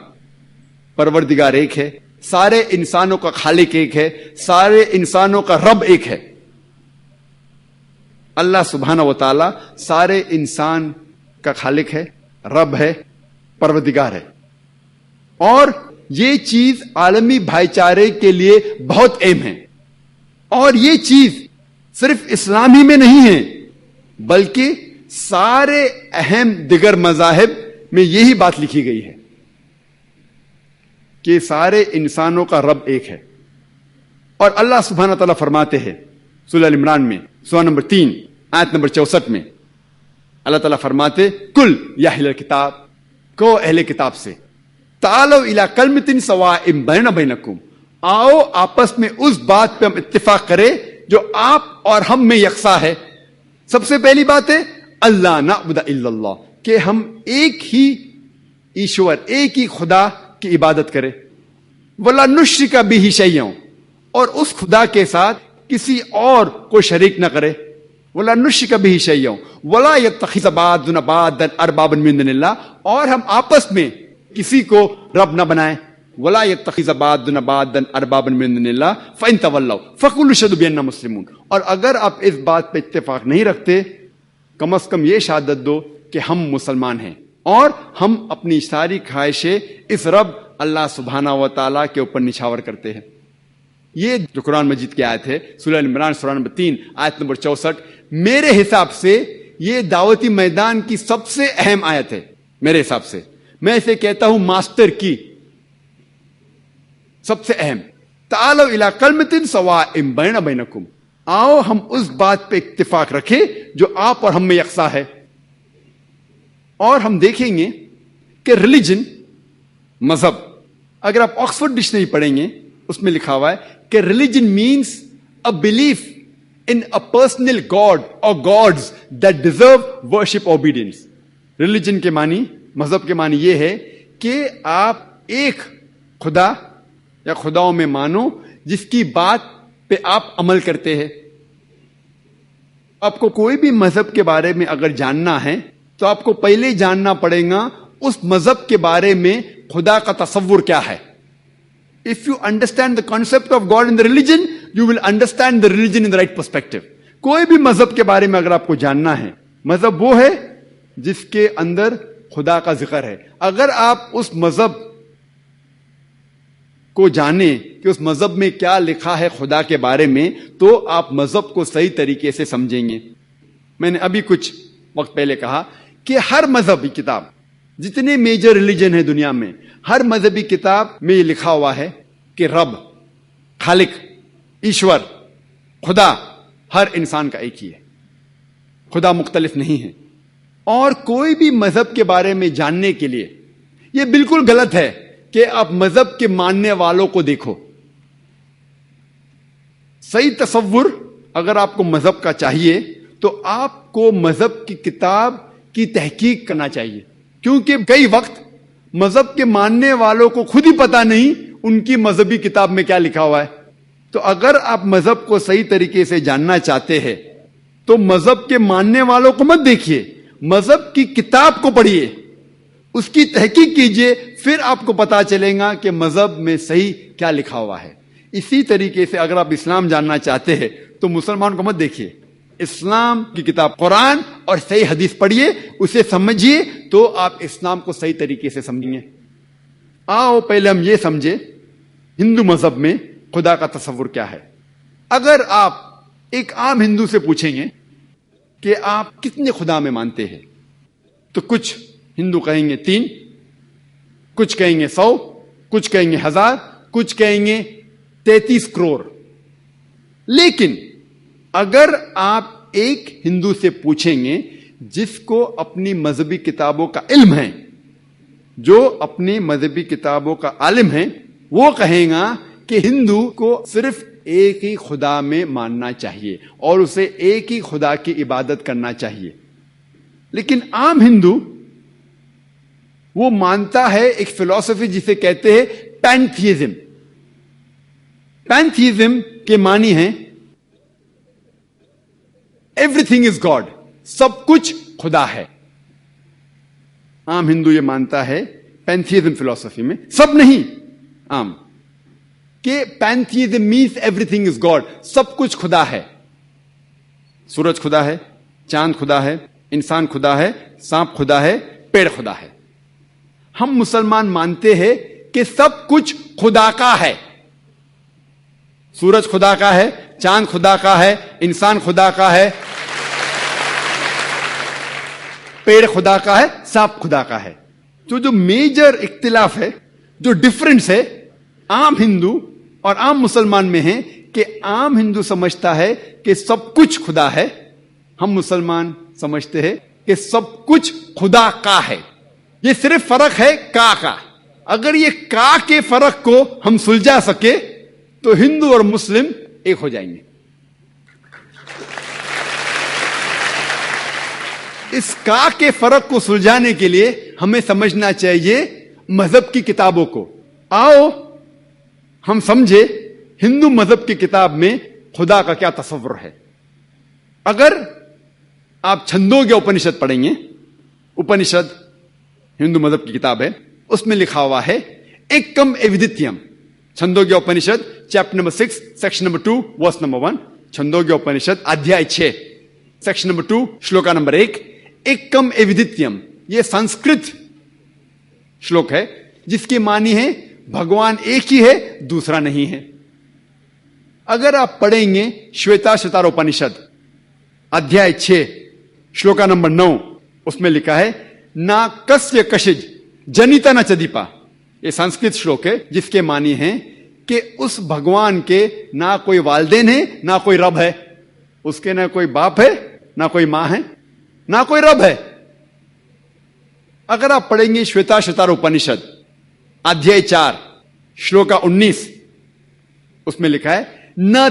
پروردگار ایک ہے، سارے انسانوں کا خالق ایک ہے، سارے انسانوں کا رب ایک ہے. اللہ سبحانہ و تعالی سارے انسان کا خالق ہے، رب ہے، پروردگار ہے. اور یہ چیز عالمی بھائی چارے کے لیے بہت اہم ہے. اور یہ چیز صرف اسلام ہی میں نہیں ہے بلکہ سارے اہم دیگر مذاہب میں یہی بات لکھی گئی ہے کہ سارے انسانوں کا رب ایک ہے. اور اللہ سبحانہ تعالیٰ فرماتے ہیں سورہ ال عمران میں سورہ نمبر 3 آیت نمبر 64 میں، اللہ تعالیٰ فرماتے کل یا اہل کتاب، کو اہل کتاب سے، تعالوا الی کلمۃ سواء بیننا بینکم، آؤ آپس میں اس بات پہ ہم اتفاق کریں جو آپ اور ہم میں یکساں ہے. سب سے پہلی بات ہے اللہ نعبد الا اللہ، کہ ہم ایک ہی ایشور، ایک ہی خدا کی عبادت کریں. ولا نشرک بہ شیئا، اور اس خدا کے ساتھ کسی اور کو شریک نہ کرے. ولا نشرک بہ شیئا ولا یتخذ بعضنا بعضا اربابا من دون اللہ، اور ہم آپس میں کسی کو رب نہ بنائیں. ولا یتخذ بعضنا بعضا اربابا من دون اللہ فان تولوا فقولوا اشهدوا بأننا مسلمون. اور اگر آپ اس بات پہ اتفاق نہیں رکھتے کم از کم یہ شہادت دو کہ ہم مسلمان ہیں اور ہم اپنی ساری خواہشیں اس رب اللہ سبحانہ و تعالیٰ کے اوپر نچھاور کرتے ہیں. یہ جو قرآن مجید کی آیت ہے سورہ عمران سورہ نمبر 3 آیت نمبر 64، میرے حساب سے یہ دعوتی میدان کی سب سے اہم آیت ہے. میرے حساب سے میں اسے کہتا ہوں ماسٹر کی، سب سے اہم. تعالوا الی کلمۃ سواء بیننا بینکم، آؤ ہم اس بات پہ اتفاق رکھیں جو آپ اور ہم میں یکساں ہے. اور ہم دیکھیں گے کہ ریلیجن، مذہب، اگر آپ آکسفورڈ ڈکشنری پڑھیں گے اس میں لکھا ہوا ہے کہ religion means a belief in a personal god اور gods that deserve worship obedience. Religion کے معنی، مذہب کے معنی یہ ہے کہ آپ ایک خدا یا خداؤں میں مانو جس کی بات پہ آپ عمل کرتے ہیں. آپ کو کوئی بھی مذہب کے بارے میں اگر جاننا ہے تو آپ کو پہلے جاننا پڑے گا اس مذہب کے بارے میں خدا کا تصور کیا ہے. If you understand the concept of God in the religion, you will understand the religion in the right perspective. کوئی بھی مذہب کے بارے میں اگر آپ کو جاننا ہے، مذہب وہ ہے جس کے اندر خدا کا ذکر ہے. اگر آپ اس مذہب کو جانیں کہ اس مذہب میں کیا لکھا ہے خدا کے بارے میں، تو آپ مذہب کو صحیح طریقے سے سمجھیں گے. میں نے ابھی کچھ وقت پہلے کہا کہ ہر مذہبی کتاب، جتنے میجر ریلیجن ہیں دنیا میں، ہر مذہبی کتاب میں یہ لکھا ہوا ہے کہ رب، خالق، ایشور، خدا ہر انسان کا ایک ہی ہے، خدا مختلف نہیں ہے. اور کوئی بھی مذہب کے بارے میں جاننے کے لیے یہ بالکل غلط ہے کہ آپ مذہب کے ماننے والوں کو دیکھو. صحیح تصور اگر آپ کو مذہب کا چاہیے تو آپ کو مذہب کی کتاب کی تحقیق کرنا چاہیے، کیونکہ کئی وقت مذہب کے ماننے والوں کو خود ہی پتا نہیں ان کی مذہبی کتاب میں کیا لکھا ہوا ہے. تو اگر آپ مذہب کو صحیح طریقے سے جاننا چاہتے ہیں تو مذہب کے ماننے والوں کو مت دیکھیے، مذہب کی کتاب کو پڑھیے, اس کی تحقیق کیجئے, پھر آپ کو پتا چلے گا کہ مذہب میں صحیح کیا لکھا ہوا ہے. اسی طریقے سے اگر آپ اسلام جاننا چاہتے ہیں تو مسلمان کو مت دیکھیے, اسلام کی کتاب قرآن اور صحیح حدیث پڑھیے, اسے سمجھیے, تو آپ اسلام کو صحیح طریقے سے سمجھیں گے. آؤ پہلے ہم یہ سمجھے ہندو مذہب میں خدا کا تصور کیا ہے. اگر آپ ایک عام ہندو سے پوچھیں گے کہ آپ کتنے خدا میں مانتے ہیں, تو کچھ ہندو کہیں گے 3, کچھ کہیں گے 100, کچھ کہیں گے 1000, کچھ کہیں گے 33 کروڑ. لیکن اگر آپ ایک ہندو سے پوچھیں گے جس کو اپنی مذہبی کتابوں کا علم ہے, جو اپنی مذہبی کتابوں کا عالم ہے, وہ کہیں گا کہ ہندو کو صرف ایک ہی خدا میں ماننا چاہیے اور اسے ایک ہی خدا کی عبادت کرنا چاہیے. لیکن عام ہندو وہ مانتا ہے ایک فلسفی جسے کہتے ہیں پینتھیزم. پینتھیزم کے معنی ہیں ایوری تھنگ از گاڈ, سب کچھ خدا ہے. عام ہندو یہ مانتا ہے پینتھیزم فلسفی میں, سب نہیں, عام, کہ pantheism means everything is God, سب کچھ خدا ہے. سورج خدا ہے, چاند خدا ہے, انسان خدا ہے, سانپ خدا ہے, پیڑ خدا ہے. ہم مسلمان مانتے ہیں کہ سب کچھ خدا کا ہے. سورج خدا کا ہے, چاند خدا کا ہے, انسان خدا کا ہے, پیڑ خدا کا ہے, سانپ خدا کا ہے. تو جو میجر اختلاف ہے, جو ڈفرنس ہے عام ہندو اور عام مسلمان میں ہے کہ عام ہندو سمجھتا ہے کہ سب کچھ خدا ہے, ہم مسلمان سمجھتے ہیں کہ سب کچھ خدا کا ہے. یہ صرف فرق ہے کا. اگر یہ کا کے فرق کو ہم سلجھا سکے تو ہندو اور مسلم ایک ہو جائیں گے. اس کا کے فرق کو سلجھانے کے لیے ہمیں سمجھنا چاہیے مذہب کی کتابوں کو. آؤ ہم سمجھے ہندو مذہب کی کتاب میں خدا کا کیا تصور ہے. اگر آپ چھندوگیہ اپنشد پڑھیں گے, اپنشد ہندو مذہب کی کتاب ہے, اس میں لکھا ہوا ہے ایکم ایودتیم. Chandogya Upanishad chapter number 6 section number 2 verse number 1. Chandogya Upanishad ادھیائے 6 سیکشن نمبر 2 شلوکا نمبر 1. ایکم ایودتیم یہ سنسکرت شلوک ہے جس کی معنی ہے بھگوان ایک ہی ہے, دوسرا نہیں ہے. اگر آپ پڑھیں گے شویتا شتاروپنشد ادھیائے 6 شلوکا نمبر 9, اس میں لکھا ہے نا کسیہ کشج جنیتا نہ چدیپا. یہ سنسکرت شلوک ہے جس کے معنی ہیں کہ اس بھگوان کے نہ کوئی والدین ہے, نہ کوئی رب ہے. اس کے نہ کوئی باپ ہے, نہ کوئی ماں ہے, نہ کوئی رب ہے. اگر آپ پڑھیں گے شویتا شتاروپنشد ادھیائے 4 شلوکا 19, اس میں لکھا ہے نہ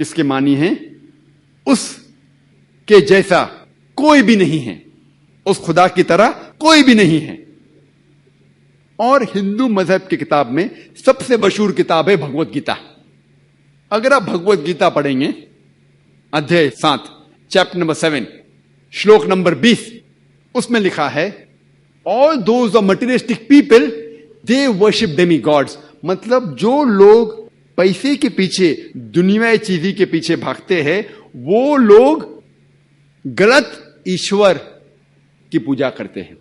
اس کے معنی ہیں اس کے جیسا کوئی بھی نہیں ہے, اس خدا کی طرح کوئی بھی نہیں ہے. اور ہندو مذہب کی کتاب میں سب سے مشہور کتاب ہے بھگوت گیتا. اگر آپ بھگوت گیتا پڑھیں گے ادھیائے 7 چیپٹر نمبر 7 شلوک نمبر 20, اس میں لکھا ہے all those are materialistic people they worship demigods. مطلب جو لوگ پیسے کے پیچھے, دنیاوی چیزی کے پیچھے بھاگتے ہیں, وہ لوگ غلط ایشور کی پوجا کرتے ہیں.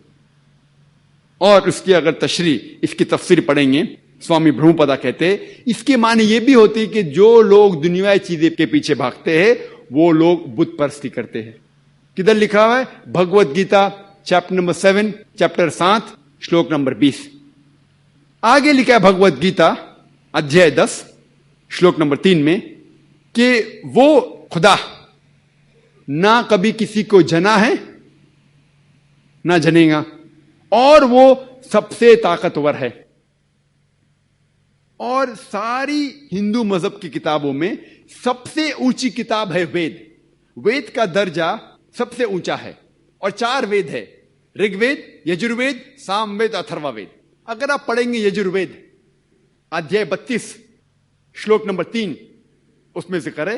اور اس کی اگر تشریح, اس کی تفسیر پڑھیں گے, سوامی برہمپدا کہتے ہیں اس کے معنی یہ بھی ہوتی کہ جو لوگ دنیاوی چیزیں کے پیچھے بھاگتے ہیں وہ لوگ بت پرستی کرتے ہیں. کدھر لکھا ہوا ہے؟ Bhagavad Gita chapter number 7 chapter 7 شلوک نمبر 20. آگے لکھا ہے بھگوت گیتا ادھیائے 10 شلوک نمبر 3 میں کہ وہ خدا نہ کبھی کسی کو جنا ہے نہ جنے گا, اور وہ سب سے طاقتور ہے. اور ساری ہندو مذہب کی کتابوں میں سب سے اونچی کتاب ہے وید. وید کا درجہ سب سے اونچا ہے, اور 4 وید ہے, رگ وید, یجروید, سام وید, اتھروا وید. اگر آپ پڑھیں گے یجروید ادھیائے 32 شلوک نمبر 3, اس میں ذکر ہے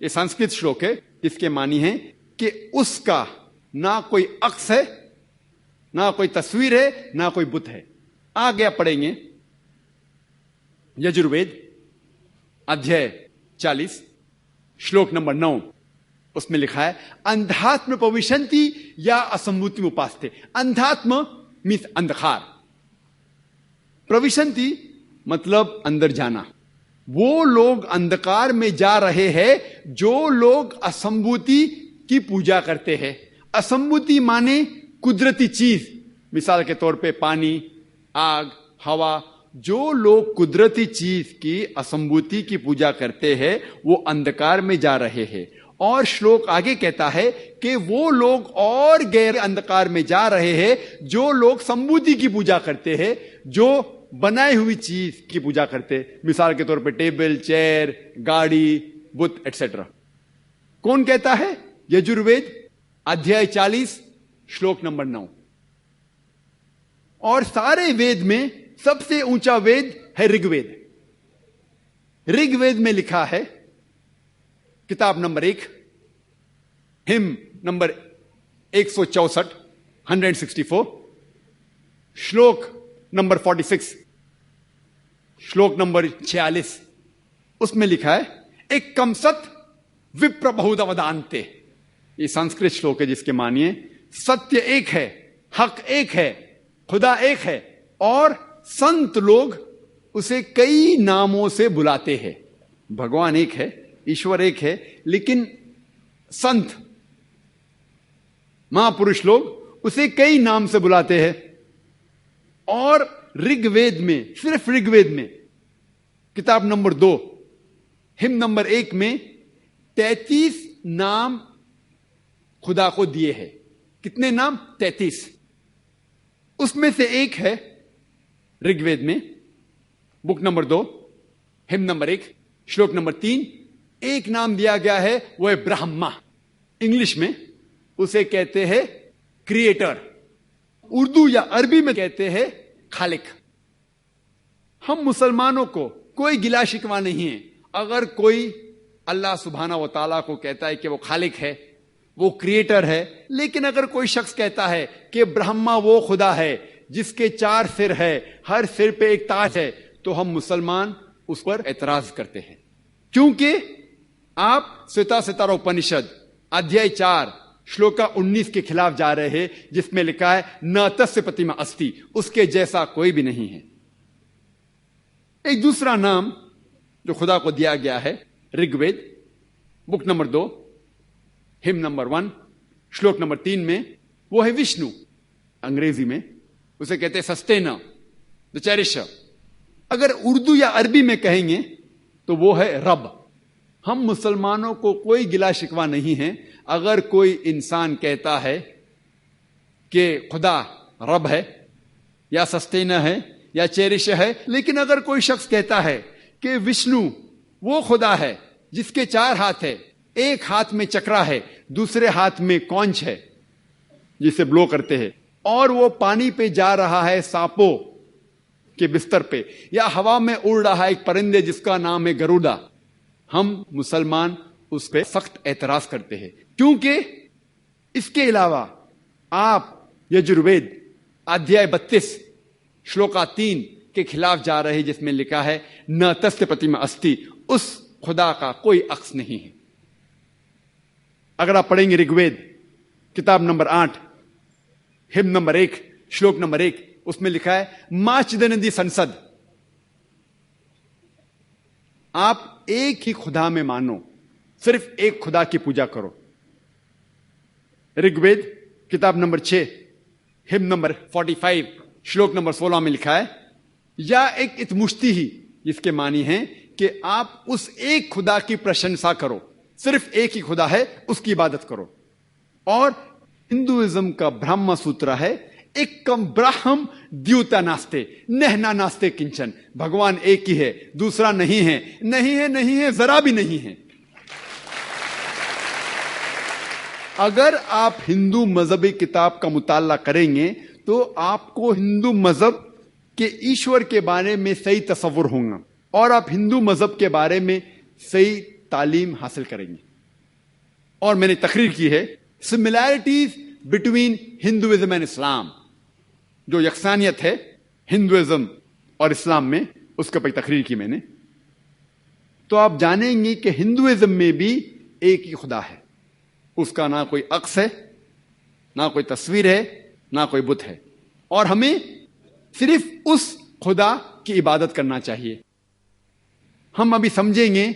یہ سنسکرت شلوک ہے جس کے معنی ہیں کہ اس کا نہ کوئی عکس ہے، نہ کوئی تصویر ہے، نہ کوئی بت ہے. آگے پڑھیں گے یجروید ادھیائے 40 شلوک نمبر 9. اس میں لکھا ہے اندھاتم پوشنتی یا اسمبوتی اپاستے. اندھاتم مینس اندھار، پروشنتی مطلب اندر جانا. وہ لوگ اندھکار میں جا رہے ہیں جو لوگ اسمبوتی کی پوجا کرتے ہیں. اسمبوتی مانے قدرتی چیز، مثال کے طور پہ پانی، آگ، ہوا. جو لوگ قدرتی چیز کی اسمبوتی کی پوجا کرتے ہیں وہ اندھکار میں جا رہے ہیں. اور شلوک آگے کہتا ہے کہ وہ لوگ اور گہرے اندھکار میں جا رہے ہیں جو لوگ سمبوتی کی پوجا کرتے ہیں، جو بنائی ہوئی چیز کی پوجا کرتے، مثال کے طور پہ ٹیبل، چیئر، گاڑی، بت ایٹسٹرا. کون کہتا ہے؟ یجروید ادھیائے 40 شلوک نمبر 9. اور سارے وید میں سب سے اونچا وید ہے رگ وید. رگ وید میں لکھا ہے کتاب نمبر 1 ہم نمبر 164 164 شلوک نمبر 46 شلوک نمبر 46. اس میں لکھا ہے ایک کم ست وپر بہودا ودانتے. یہ سنسکرت شلوک ہے جس کے معنی ستیہ ایک ہے، حق ایک ہے، خدا ایک ہے، اور سنت لوگ اسے کئی ناموں سے بلاتے ہیں. بھگوان ایک ہے، ایشور ایک ہے، لیکن سنت مہاپروش لوگ اسے کئی نام سے بلاتے ہیں. اور رگ وید میں، صرف رگ وید میں کتاب نمبر 2 ہم نمبر 1 میں 33 نام خدا کو دیے ہیں. کتنے نام؟ 33. اس میں سے ایک ہے رگ وید میں بک نمبر 2 ہم نمبر 1 شلوک نمبر 3 ایک نام دیا گیا ہے، وہ ہے برہما. انگلش میں اسے کہتے ہیں کریٹر، اردو یا عربی میں کہتے ہیں خالق. ہم مسلمانوں کو کوئی گلا شکوہ نہیں ہے اگر کوئی اللہ سبحانہ و تعالیٰ کو کہتا ہے کہ وہ خالق ہے، وہ کریٹر ہے. لیکن اگر کوئی شخص کہتا ہے کہ برہما وہ خدا ہے جس کے 4 سر ہے، ہر سر پہ ایک تاج ہے، تو ہم مسلمان اس پر اعتراض کرتے ہیں. کیونکہ آپ سوتا ستارہ اپنشد ادھیائے 4 شلوکا 19 کے خلاف جا رہے ہیں جس میں لکھا ہے نہ تس پتیما استی، اس کے جیسا کوئی بھی نہیں ہے. ایک دوسرا نام جو خدا کو دیا گیا ہے رگ وید بک نمبر 2 ہم نمبر 1 شلوک نمبر 3 میں، وہ ہے وشنو. انگریزی میں اسے کہتے ہیں سسٹینر، دا چیریشر. اگر اردو یا عربی میں کہیں گے تو وہ ہے رب. ہم مسلمانوں کو کوئی گلا شکوہ نہیں ہے اگر کوئی انسان کہتا ہے کہ خدا رب ہے یا سسٹینر ہے یا چیریشر ہے. لیکن اگر کوئی شخص کہتا ہے کہ وشنو وہ خدا ہے جس کے 4 ہاتھ ہے، ایک ہاتھ میں چکرا ہے، دوسرے ہاتھ میں کونچ ہے جسے بلو کرتے ہیں، اور وہ پانی پہ جا رہا ہے سانپوں کے بستر پہ، یا ہوا میں اڑ رہا ہے ایک پرندے جس کا نام ہے گروڈا، ہم مسلمان اس پہ سخت اعتراض کرتے ہیں. کیونکہ اس کے علاوہ آپ یجروید ادھیائے 32 شلوکا 3 کے خلاف جا رہے جس میں لکھا ہے نہ تست پتیما استی، اس خدا کا کوئی عکس نہیں ہے. اگر آپ پڑھیں گے رگ وید کتاب نمبر 8 ہم نمبر 1 شلوک نمبر 1، اس میں لکھا ہے ماں چدنندی سنسد. آپ ایک ہی خدا میں مانو، صرف ایک خدا کی پوجا کرو. رگ وید کتاب نمبر 6 ہم نمبر 45 شلوک نمبر 16 میں لکھا ہے یا ایک اتمشتی ہی، جس کے معنی ہیں کہ آپ اس ایک خدا کی پرشنسا کرو، صرف ایک ہی خدا ہے، اس کی عبادت کرو. اور ہندوازم کا برہما سوترا ہے ایکم براہم دیوتا ناستے نہنا ناستے کنچن. بھگوان ایک ہی ہے، دوسرا نہیں ہے، نہیں ہے، نہیں ہے، ذرا بھی نہیں ہے. اگر آپ ہندو مذہبی کتاب کا مطالعہ کریں گے تو آپ کو ہندو مذہب کے ایشور کے بارے میں صحیح تصور ہوگا اور آپ ہندو مذہب کے بارے میں صحیح تعلیم حاصل کریں گے. اور میں نے تقریر کی ہے similarities between Hinduism and Islam. جو یکسانیت ہے ہندوازم اور اسلام میں، اس کا پہ تقریر کی میں نے، تو آپ جانیں گے کہ ہندوازم میں بھی ایک ہی خدا ہے. اس کا نہ کوئی عکس ہے، نہ کوئی تصویر ہے، نہ کوئی بت ہے، اور ہمیں صرف اس خدا کی عبادت کرنا چاہیے. ہم ابھی سمجھیں گے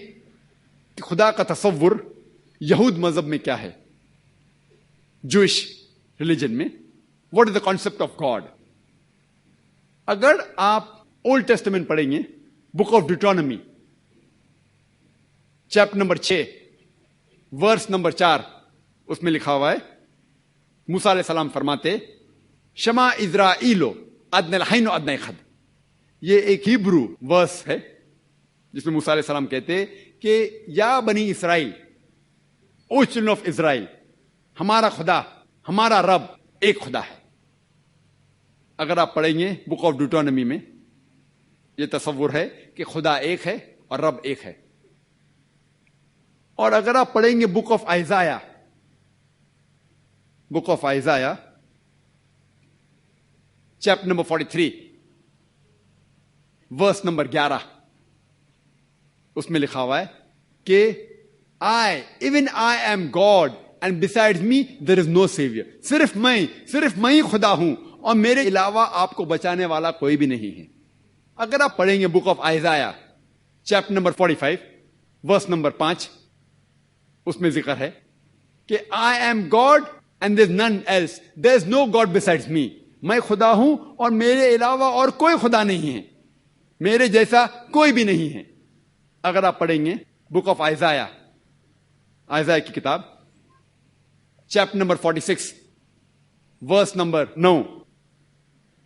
کہ خدا کا تصور یہود مذہب میں کیا ہے، جوئش ریلیجن میں. What is the concept of God? اگر آپ اولڈ ٹیسٹمنٹ پڑھیں گے، book of Deuteronomy chapter number 6 verse number 4، اس میں لکھا ہوا ہے، موسیٰ علیہ السلام فرماتے شما اسرائیلو ادنى الحين وادنى الخد. یہ ایک ہیبرو ورس ہے جس میں موسیٰ علیہ السلام کہتے کہ یا بنی اسرائیل، او چلڈرن آف اسرائیل، ہمارا خدا، ہمارا رب ایک خدا ہے. اگر آپ پڑھیں گے بک آف ڈیوٹرانومی میں، یہ تصور ہے کہ خدا ایک ہے اور رب ایک ہے. اور اگر آپ پڑھیں گے book of Isaiah, book of Isaiah chapter number 43 verse number 11، اس میں لکھا ہوا ہے کہ even I am God and besides me there is no savior. صرف میں ہی خدا ہوں اور میرے علاوہ آپ کو بچانے والا کوئی بھی نہیں ہے. اگر آپ پڑھیں گے book of Isaiah chapter number 45 verse number 5، اس میں ذکر ہے کہ I am God and there is none else. There is no God besides me. میں خدا ہوں اور میرے علاوہ اور کوئی خدا نہیں ہے، میرے جیسا کوئی بھی نہیں ہے. اگر آپ پڑھیں گے بک آف آئزایا، آئزایا کی کتاب چیپٹر نمبر 46 ورس نمبر 9،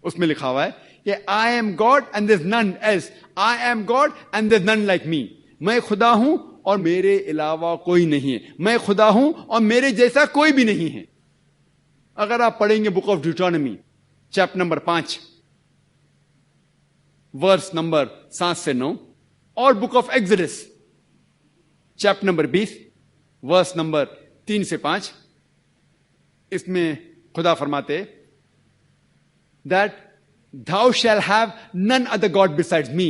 اس میں لکھا ہوا ہے کہ I am God and there is none else. I am God and there is none like me. میں خدا ہوں اور میرے علاوہ کوئی نہیں ہے، میں خدا ہوں اور میرے جیسا کوئی بھی نہیں ہے. اگر آپ پڑھیں گے book of Deuteronomy chapter number 5 verse number 7 سے 9، اور book of Exodus chapter number 20 verse number 3 سے 5، اس میں خدا فرماتے that thou shall have none other God besides me.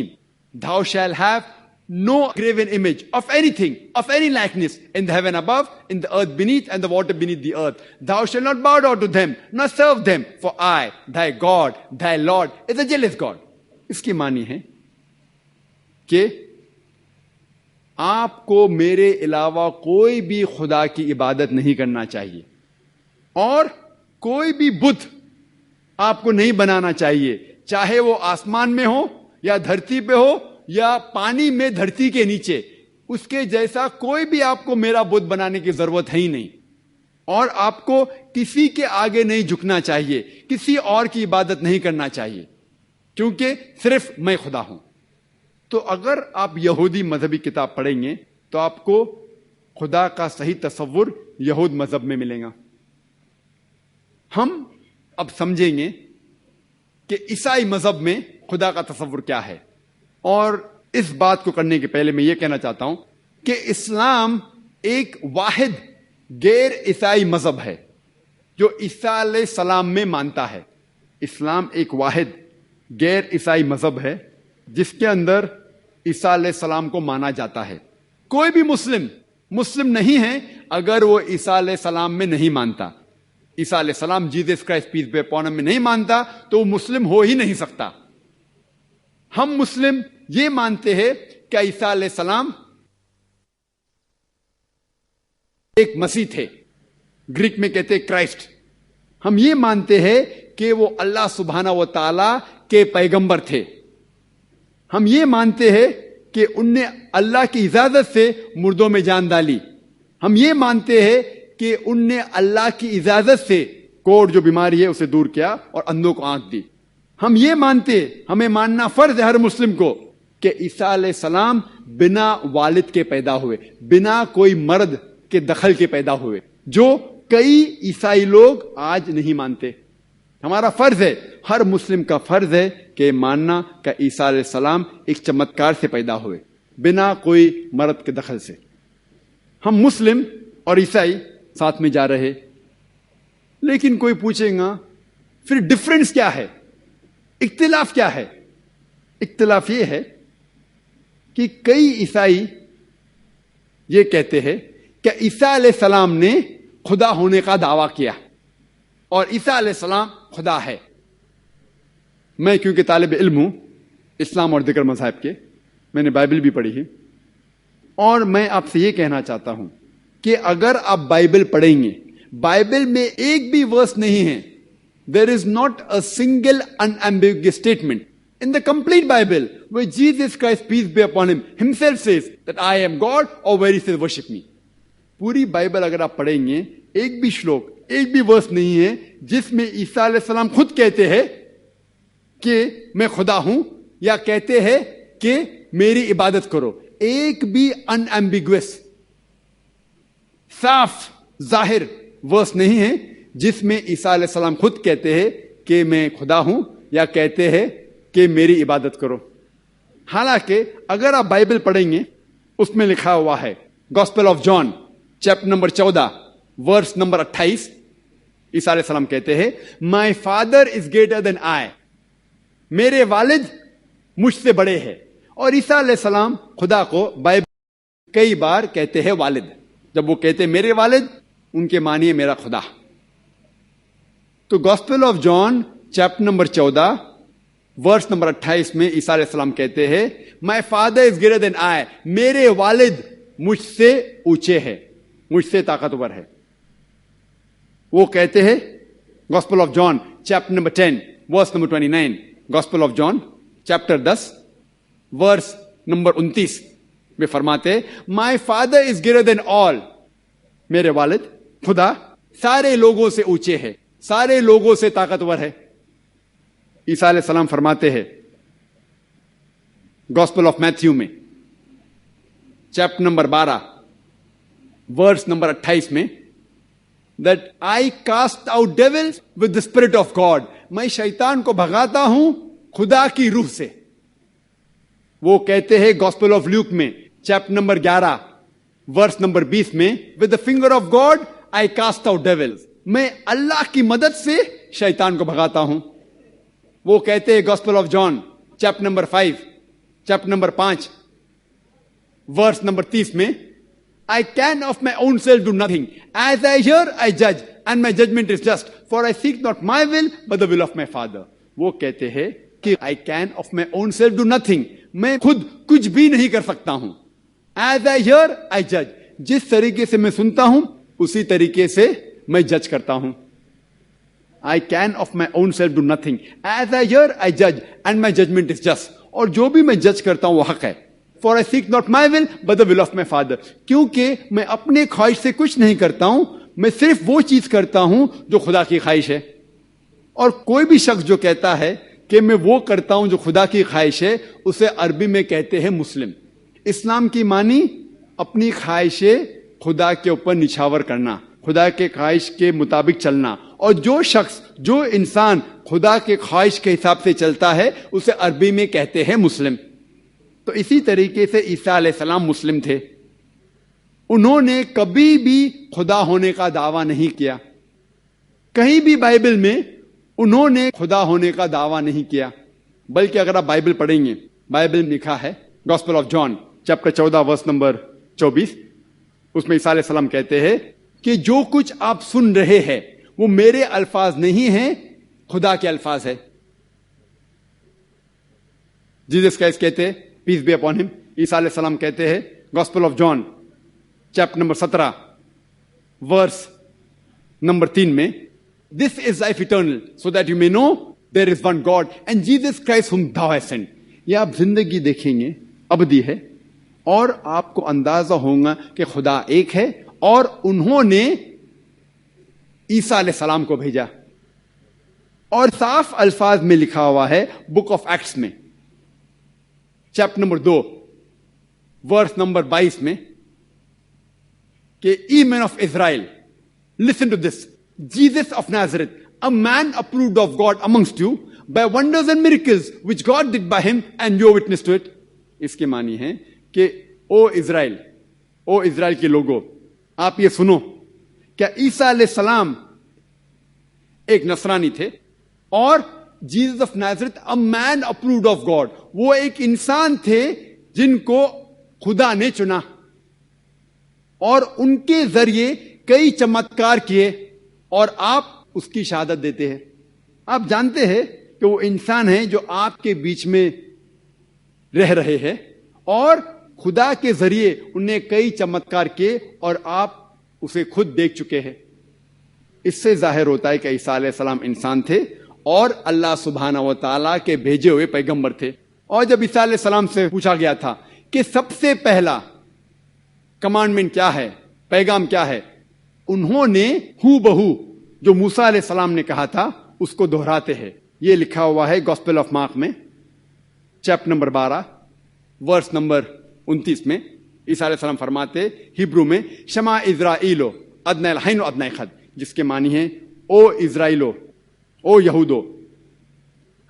Thou shall have no graven image of anything, of any likeness in the heaven above, in the earth beneath, and the water beneath the earth. Thou shalt not bow down to them, nor serve them, for I, thy God, thy Lord, is a jealous God. اس کی معنی ہے کہ آپ کو میرے علاوہ کوئی بھی خدا کی عبادت نہیں کرنا چاہیے، اور کوئی بھی بت آپ کو نہیں بنانا چاہیے، چاہے وہ آسمان میں ہو یا دھرتی پہ ہو یا پانی میں دھرتی کے نیچے. اس کے جیسا کوئی بھی آپ کو میرا بت بنانے کی ضرورت ہے ہی نہیں، اور آپ کو کسی کے آگے نہیں جھکنا چاہیے، کسی اور کی عبادت نہیں کرنا چاہیے، کیونکہ صرف میں خدا ہوں. تو اگر آپ یہودی مذہبی کتاب پڑھیں گے تو آپ کو خدا کا صحیح تصور یہود مذہب میں ملے گا. ہم اب سمجھیں گے کہ عیسائی مذہب میں خدا کا تصور کیا ہے. اور اس بات کو کرنے کے پہلے میں یہ کہنا چاہتا ہوں کہ اسلام ایک واحد غیر عیسائی مذہب ہے جو عیسیٰ علیہ السلام میں مانتا ہے. اسلام ایک واحد غیر عیسائی مذہب ہے جس کے اندر عیسیٰ علیہ السلام کو مانا جاتا ہے. کوئی بھی مسلم نہیں ہے اگر وہ عیسیٰ علیہ السلام میں نہیں مانتا. عیسیٰ علیہ السلام Jesus Christ peace be upon ہم میں نہیں مانتا تو وہ مسلم ہو ہی نہیں سکتا. ہم مسلم یہ مانتے ہیں کہ عیسیٰ علیہ السلام ایک مسیح تھے، گریک میں کہتے کرائسٹ. ہم یہ مانتے ہیں کہ وہ اللہ سبحانہ و تعالی کے پیغمبر تھے. ہم یہ مانتے ہیں کہ ان نے اللہ کی اجازت سے مردوں میں جان ڈالی. ہم یہ مانتے ہیں کہ ان نے اللہ کی اجازت سے کوڑ جو بیماری ہے اسے دور کیا اور اندھوں کو آنکھ دی. ہم یہ مانتے، ہمیں ماننا فرض ہے ہر مسلم کو کہ عیسیٰ علیہ السلام بنا والد کے پیدا ہوئے، بنا کوئی مرد کے دخل کے پیدا ہوئے، جو کئی عیسائی لوگ آج نہیں مانتے. ہمارا فرض ہے، ہر مسلم کا فرض ہے کہ ماننا کہ عیسیٰ علیہ السلام ایک چمتکار سے پیدا ہوئے بنا کوئی مرد کے دخل سے. ہم مسلم اور عیسائی ساتھ میں جا رہے لیکن کوئی پوچھے گا پھر ڈفرنس کیا ہے, اختلاف کیا ہے؟ اختلاف یہ ہے کہ کئی عیسائی یہ کہتے ہیں کہ عیسیٰ علیہ السلام نے خدا ہونے کا دعویٰ کیا اور عیسیٰ علیہ السلام خدا ہے. میں کیونکہ طالب علم ہوں اسلام اور دیگر مذاہب کے, میں نے بائبل بھی پڑھی ہے, اور میں آپ سے یہ کہنا چاہتا ہوں کہ اگر آپ بائبل پڑھیں گے, بائبل میں ایک بھی ورس نہیں ہے, there is not a single unambiguous statement in the complete Bible where Jesus Christ, peace be upon him, himself says that I am God, or where he says worship me. پوری Bible اگر آپ پڑھیں گے ایک بھی شلوک, ایک بھی ورس نہیں ہے جس میں عیسیٰ علیہ السلام خود کہتے ہیں کہ میں خدا ہوں, یا کہتے ہیں کہ میری عبادت کرو. ایک بھی ان ایمبیگوس صاف ظاہر ورس نہیں ہے جس میں عیسیٰ علیہ السلام خود کہتے ہیں کہ میں خدا ہوں, یا کہتے ہیں کہ میری عبادت کرو. حالانکہ اگر آپ بائبل پڑھیں گے اس میں لکھا ہوا ہے, Gospel of John chapter number 14 verse number 28, عیسیٰ علیہ السلام کہتے ہیں my father is greater than آئی, میرے والد مجھ سے بڑے ہیں. اور عیسیٰ علیہ السلام خدا کو بائبل کئی بار کہتے ہیں والد. جب وہ کہتے ہیں میرے والد, ان کے معنی ہے میرا خدا. تو Gospel of John chapter number 14 verse number 28 میں عیسیٰ علیہ السلام کہتے ہیں my father is greater than آئی, میرے والد مجھ سے اونچے ہیں, مجھ سے طاقتور ہے. وہ کہتے ہیں Gospel of John chapter number 10 verse number 29, Gospel of John chapter 10 verse number 29 میں فرماتے my father is greater than آل, میرے والد خدا سارے لوگوں سے اونچے ہے, سارے لوگوں سے طاقتور ہے. عیسیٰ علیہ السلام فرماتے ہیں گاسپل آف میتھیو میں چیپٹر نمبر 12 ورس نمبر 28 میں that I cast out devils with the spirit of God, میں شیطان کو بھگاتا ہوں خدا کی روح سے. وہ کہتے ہیں گاسپل آف لیوک میں چیپٹر نمبر 11 ورس نمبر 20 میں with the finger of God I cast out devils, میں اللہ کی مدد سے شیطان کو بھگاتا ہوں. وہ کہتے ہیں Gospel of John chapter number 5 chapter number 5 verse number 30 میں I can of my own self do nothing. As I hear, I judge, and my judgment is just. For I seek not my will, but the will of my Father. وہ کہتے ہیں کہ I can of my own self do nothing. میں خود کچھ بھی نہیں کر سکتا ہوں. As I hear, I judge. جس طریقے سے میں سنتا ہوں اسی طریقے سے میں جج کرتا ہوں. I can of my own self do nothing. As I hear, I judge, and my judgment is just. اور جو بھی میں جج کرتا ہوں وہ حق ہے. For I seek not my will, but the will of my Father. کیونکہ میں اپنے خواہش سے کچھ نہیں کرتا ہوں, میں صرف وہ چیز کرتا ہوں جو خدا کی خواہش ہے. اور کوئی بھی شخص جو کہتا ہے کہ میں وہ کرتا ہوں جو خدا کی خواہش ہے, اسے عربی میں کہتے ہیں مسلم. اسلام کی معنی اپنی خواہشیں خدا کے اوپر نچھاور کرنا, خدا کے خواہش کے مطابق چلنا. اور جو شخص, جو انسان خدا کے خواہش کے حساب سے چلتا ہے اسے عربی میں کہتے ہیں مسلم. تو اسی طریقے سے عیسیٰ علیہ السلام مسلم تھے. انہوں نے کبھی بھی خدا ہونے کا دعویٰ نہیں کیا. کہیں بھی بائبل میں انہوں نے خدا ہونے کا دعویٰ نہیں کیا. بلکہ اگر آپ بائبل پڑھیں گے, بائبل میں لکھا ہے Gospel of John chapter 14 verse number 24, اس میں عیسیٰ علیہ السلام کہتے ہیں کہ جو کچھ آپ سن رہے ہیں وہ میرے الفاظ نہیں ہیں, خدا کے الفاظ ہے. جیسس کرائسٹ کہتے ہیں پیس بی اپون ہم, عیسیٰ علیہ السلام کہتے ہیں Gospel of John chapter number 17 verse number 3 میں this is life eternal so that you may know there is one God and Jesus Christ whom thou hast sent. یہ آپ زندگی دیکھیں گے ابدی ہے, اور آپ کو اندازہ ہوگا کہ خدا ایک ہے اور انہوں نے عیسیٰ علیہ السلام کو بھیجا. اور صاف الفاظ میں لکھا ہوا ہے بک آف ایکٹس میں چیپٹر نمبر 2 ورس نمبر 22 میں کہ ye men of Israel, listen to this. Jesus of Nazareth, a man approved of God amongst you by wonders and miracles which God did by him, and you are witness to it. اس کے معنی ہے کہ او اسرائیل کے لوگوں, آپ یہ سنو, کیا عیسیٰ علیہ السلام ایک نصرانی تھے. اور Jesus of Nazareth a man approved of God, وہ ایک انسان تھے جن کو خدا نے چنا اور ان کے ذریعے کئی چمتکار کیے, اور آپ اس کی شہادت دیتے ہیں. آپ جانتے ہیں کہ وہ انسان ہیں جو آپ کے بیچ میں رہ رہے ہیں اور خدا کے ذریعے انہیں کئی چمتکار کیے اور آپ اسے خود دیکھ چکے ہیں. اس سے ظاہر ہوتا ہے کہ عیسیٰ علیہ السلام انسان تھے اور اللہ سبحانہ و تعالیٰ کے بھیجے ہوئے پیغمبر تھے. اور جب عیسیٰ علیہ السلام سے پوچھا گیا تھا کہ سب سے پہلا کمانڈمنٹ کیا ہے, پیغام کیا ہے, انہوں نے ہو بہو جو موسیٰ علیہ السلام نے کہا تھا اس کو دہراتے ہیں. یہ لکھا ہوا ہے گوسپل آف مارک میں چیپٹر نمبر 12 ورس نمبر 29 میں. عیسیٰ علیہ السلام فرماتے ہیبرو میں شما اسرائیلو ادنی الحین و ادنی خد, جس کے معنی ہے او اسرائیلو, او یہودو,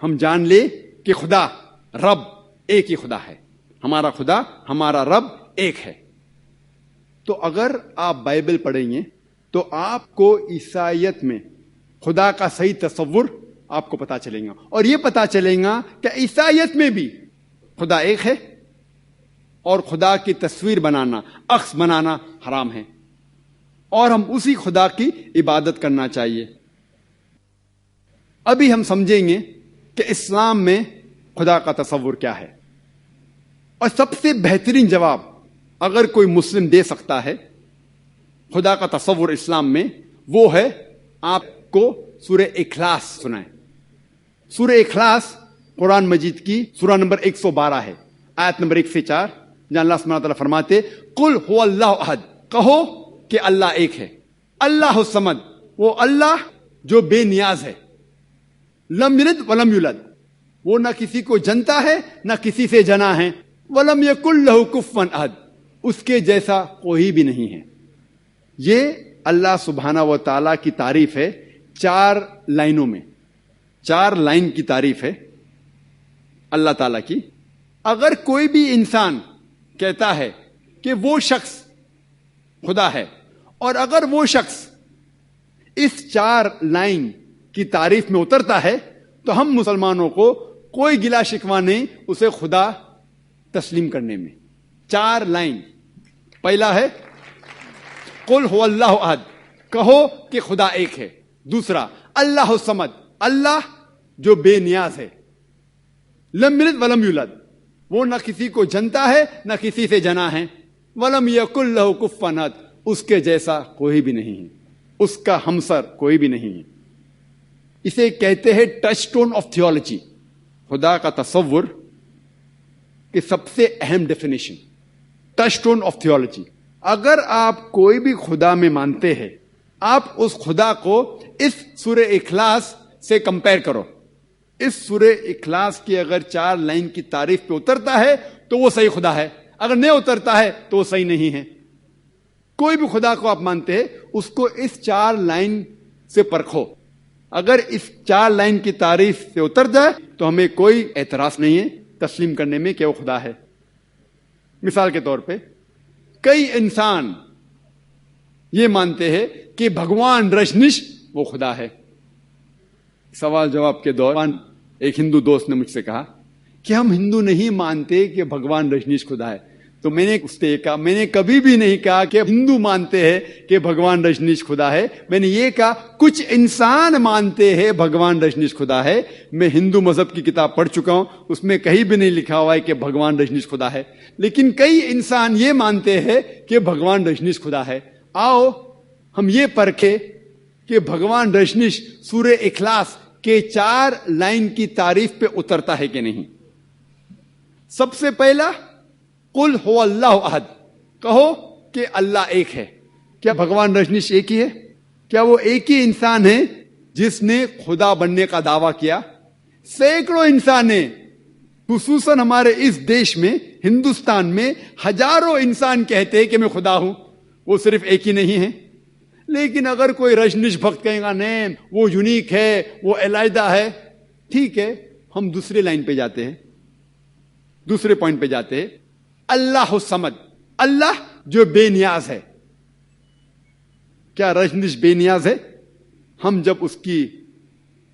ہم جان لے کہ خدا رب ایک ہی خدا ہے, ہمارا خدا ہمارا رب ایک ہے. تو اگر آپ بائبل پڑھیں گے تو آپ کو عیسائیت میں خدا کا صحیح تصور آپ کو پتا چلے گا, اور یہ پتا چلے گا کہ عیسائیت میں بھی خدا ایک ہے اور خدا کی تصویر بنانا, عکس بنانا حرام ہے, اور ہم اسی خدا کی عبادت کرنا چاہیے. ابھی ہم سمجھیں گے کہ اسلام میں خدا کا تصور کیا ہے, اور سب سے بہترین جواب اگر کوئی مسلم دے سکتا ہے خدا کا تصور اسلام میں, وہ ہے آپ کو سورہ اخلاص سنائیں. سورہ اخلاص قرآن مجید کی سورہ نمبر 112 ہے, آیت نمبر 1 سے 4, جہاں اللہ سبحانہ تعالیٰ فرماتے قل هو اللہ احد, کہو کہ اللہ ایک ہے. اللہ الصمد, وہ اللہ جو بے نیاز ہے. لم یلد ولم یولد, وہ نہ کسی کو جنتا ہے نہ کسی سے جنا ہے. ولم یکن لہ کفوا احد, اس کے جیسا کوئی بھی نہیں ہے. یہ اللہ سبحانہ و تعالیٰ کی تعریف ہے 4 لائنوں میں, 4 لائن کی تعریف ہے اللہ تعالیٰ کی. اگر کوئی بھی انسان کہتا ہے کہ وہ شخص خدا ہے, اور اگر وہ شخص اس 4 لائن کی تعریف میں اترتا ہے, تو ہم مسلمانوں کو کوئی گلا شکوہ نہیں اسے خدا تسلیم کرنے میں. 4 لائن. پہلا ہے قل هو اللہ احد, کہو کہ خدا ایک ہے. دوسرا اللہ الصمد, اللہ جو بے نیاز ہے. لم یلد ولم یولد, وہ نہ کسی کو جنتا ہے نہ کسی سے جنا ہے. ولم یکن لہ کفوا احد, اس کے جیسا کوئی بھی نہیں ہے, اس کا ہمسر کوئی بھی نہیں ہے. اسے کہتے ہیں ٹچ سٹون آف تھیولوجی, خدا کا تصور کی سب سے اہم definition, touch stone of theology. اگر آپ کوئی بھی خدا میں مانتے ہیں, آپ اس خدا کو اس سورہ اخلاص سے کمپیئر کرو. اس سورہ اخلاص کی اگر 4 لائن کی تعریف پہ اترتا ہے تو وہ صحیح خدا ہے, اگر نہیں اترتا ہے تو وہ صحیح نہیں ہے. کوئی بھی خدا کو آپ مانتے ہیں, اس کو اس 4 لائن سے پرکھو. اگر اس 4 لائن کی تعریف سے اتر جائے تو ہمیں کوئی اعتراض نہیں ہے تسلیم کرنے میں کہ وہ خدا ہے. مثال کے طور پہ کئی انسان یہ مانتے ہیں کہ بھگوان رجنیش وہ خدا ہے. سوال جواب کے دوران ایک ہندو دوست نے مجھ سے کہا کہ ہم ہندو نہیں مانتے کہ بھگوان رجنیش خدا ہے. تو میں نے اس سے کہا, میں نے کبھی بھی نہیں کہا کہ ہندو مانتے ہیں کہ بھگوان رجنیش خدا ہے. میں نے یہ کہا کچھ انسان مانتے ہیں بھگوان رجنیش خدا ہے. میں ہندو مذہب کی کتاب پڑھ چکا ہوں, اس میں کہیں بھی نہیں لکھا ہوا ہے کہ بھگوان رجنیش خدا ہے. لیکن کئی انسان یہ مانتے ہیں کہ بھگوان رجنیش خدا ہے. آؤ ہم یہ پرکھیں کہ بھگوان رجنیش سورہ اخلاص کے 4 لائن کی تعریف پہ اترتا ہے کہ نہیں. سب سے پہلا قل هو اللہ احد, کہو کہ اللہ ایک ہے. کیا بھگوان رجنیش ایک ہی ہے؟ کیا وہ ایک ہی انسان ہے جس نے خدا بننے کا دعویٰ کیا؟ سینکڑوں انسان ہیں, خصوصاً ہمارے اس دیش میں ہندوستان میں ہزاروں انسان کہتے ہیں کہ میں خدا ہوں. وہ صرف ایک ہی نہیں ہے. لیکن اگر کوئی رجنیش بھکت کہے گا نہیں وہ یونیک ہے, وہ علیحدہ ہے, ٹھیک ہے, ہم دوسرے لائن پہ جاتے ہیں, دوسرے پوائنٹ پہ جاتے ہیں. اللہ الصمد, اللہ جو بے نیاز ہے. کیا رجنیش بے نیاز ہے؟ ہم جب اس کی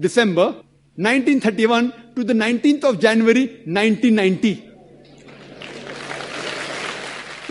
December 1931 to the 19th of January 1990।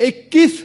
21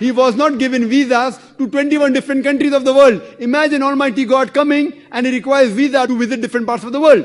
He was not given visas to 21 different countries of the world. Imagine Almighty God coming and He requires visa to visit different parts of the world.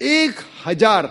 1000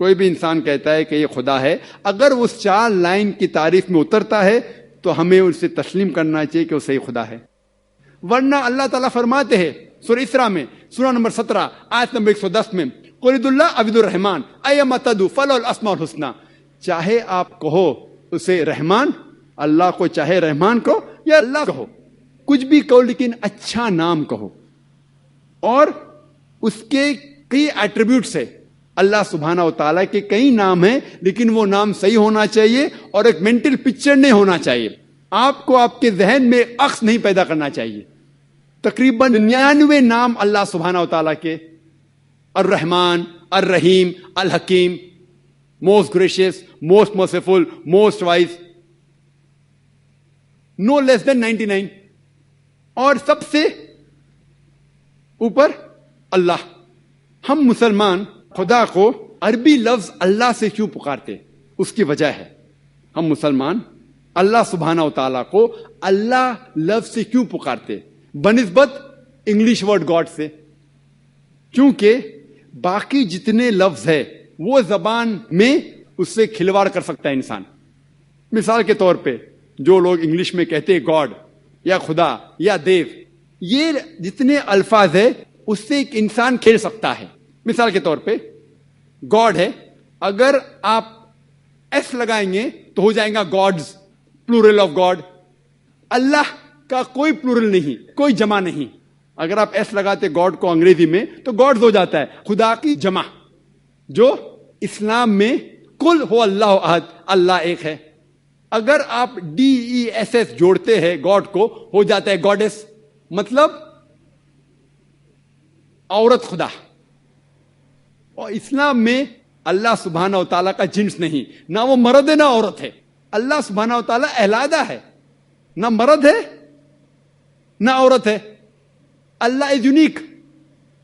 کوئی بھی انسان کہتا ہے کہ یہ خدا ہے، اگر وہ اس 4 لائن کی تعریف میں اترتا ہے تو ہمیں اسے تسلیم کرنا چاہیے کہ وہ صحیح خدا ہے. ورنہ اللہ تعالیٰ فرماتے ہیں سورہ اسراء میں، سورہ نمبر 17 آیت نمبر 110 میں، قل ادعوا اللہ او ادعوا الرحمن ایما تدعوا فلہ الاسماء الحسنی. چاہے آپ کہو اسے رحمان، اللہ کو چاہے رحمان کہو یا اللہ کہو، کچھ بھی کہو لیکن اچھا نام کہو. اور اس کے کئی ایٹریبیوٹس ہے، اللہ سبحانہ و تعالیٰ کے کئی نام ہیں، لیکن وہ نام صحیح ہونا چاہیے اور ایک مینٹل پکچر نہیں ہونا چاہیے. آپ کو آپ کے ذہن میں عکس نہیں پیدا کرنا چاہیے. تقریباً 99 نام اللہ سبحانہ و تعالیٰ کے، الرحمن، الرحیم، الحکیم، most gracious, most merciful, most wise, no less than 99. اور سب سے اوپر اللہ. ہم مسلمان خدا کو عربی لفظ اللہ سے کیوں پکارتے؟ اس کی وجہ ہے، ہم مسلمان اللہ سبحانہ و تعالیٰ کو اللہ لفظ سے کیوں پکارتے بنسبت انگلش ورڈ گاڈ سے؟ کیونکہ باقی جتنے لفظ ہے وہ زبان میں اس سے کھلواڑ کر سکتا ہے انسان. مثال کے طور پہ جو لوگ انگلش میں کہتے ہیں گاڈ یا خدا یا دیو، یہ جتنے الفاظ ہے اس سے ایک انسان کھیل سکتا ہے. مثال کے طور پہ گاڈ ہے، اگر آپ ایس لگائیں گے تو ہو جائے گا گاڈز، پلورل آف گاڈ. اللہ کا کوئی پلورل نہیں، کوئی جمع نہیں. اگر آپ ایس لگاتے گاڈ کو انگریزی میں تو گاڈز ہو جاتا ہے، خدا کی جمع. جو اسلام میں قل هو اللہ احد، اللہ ایک ہے. اگر آپ DESS جوڑتے ہیں گاڈ کو ہو جاتا ہے گاڈس، مطلب عورت خدا. اور اسلام میں اللہ سبحانہ و تعالیٰ کا جنس نہیں، نہ وہ مرد ہے نہ عورت ہے. اللہ سبحانہ و تعالیٰ علیحدہ ہے، نہ مرد ہے نہ عورت ہے. اللہ از یونیک.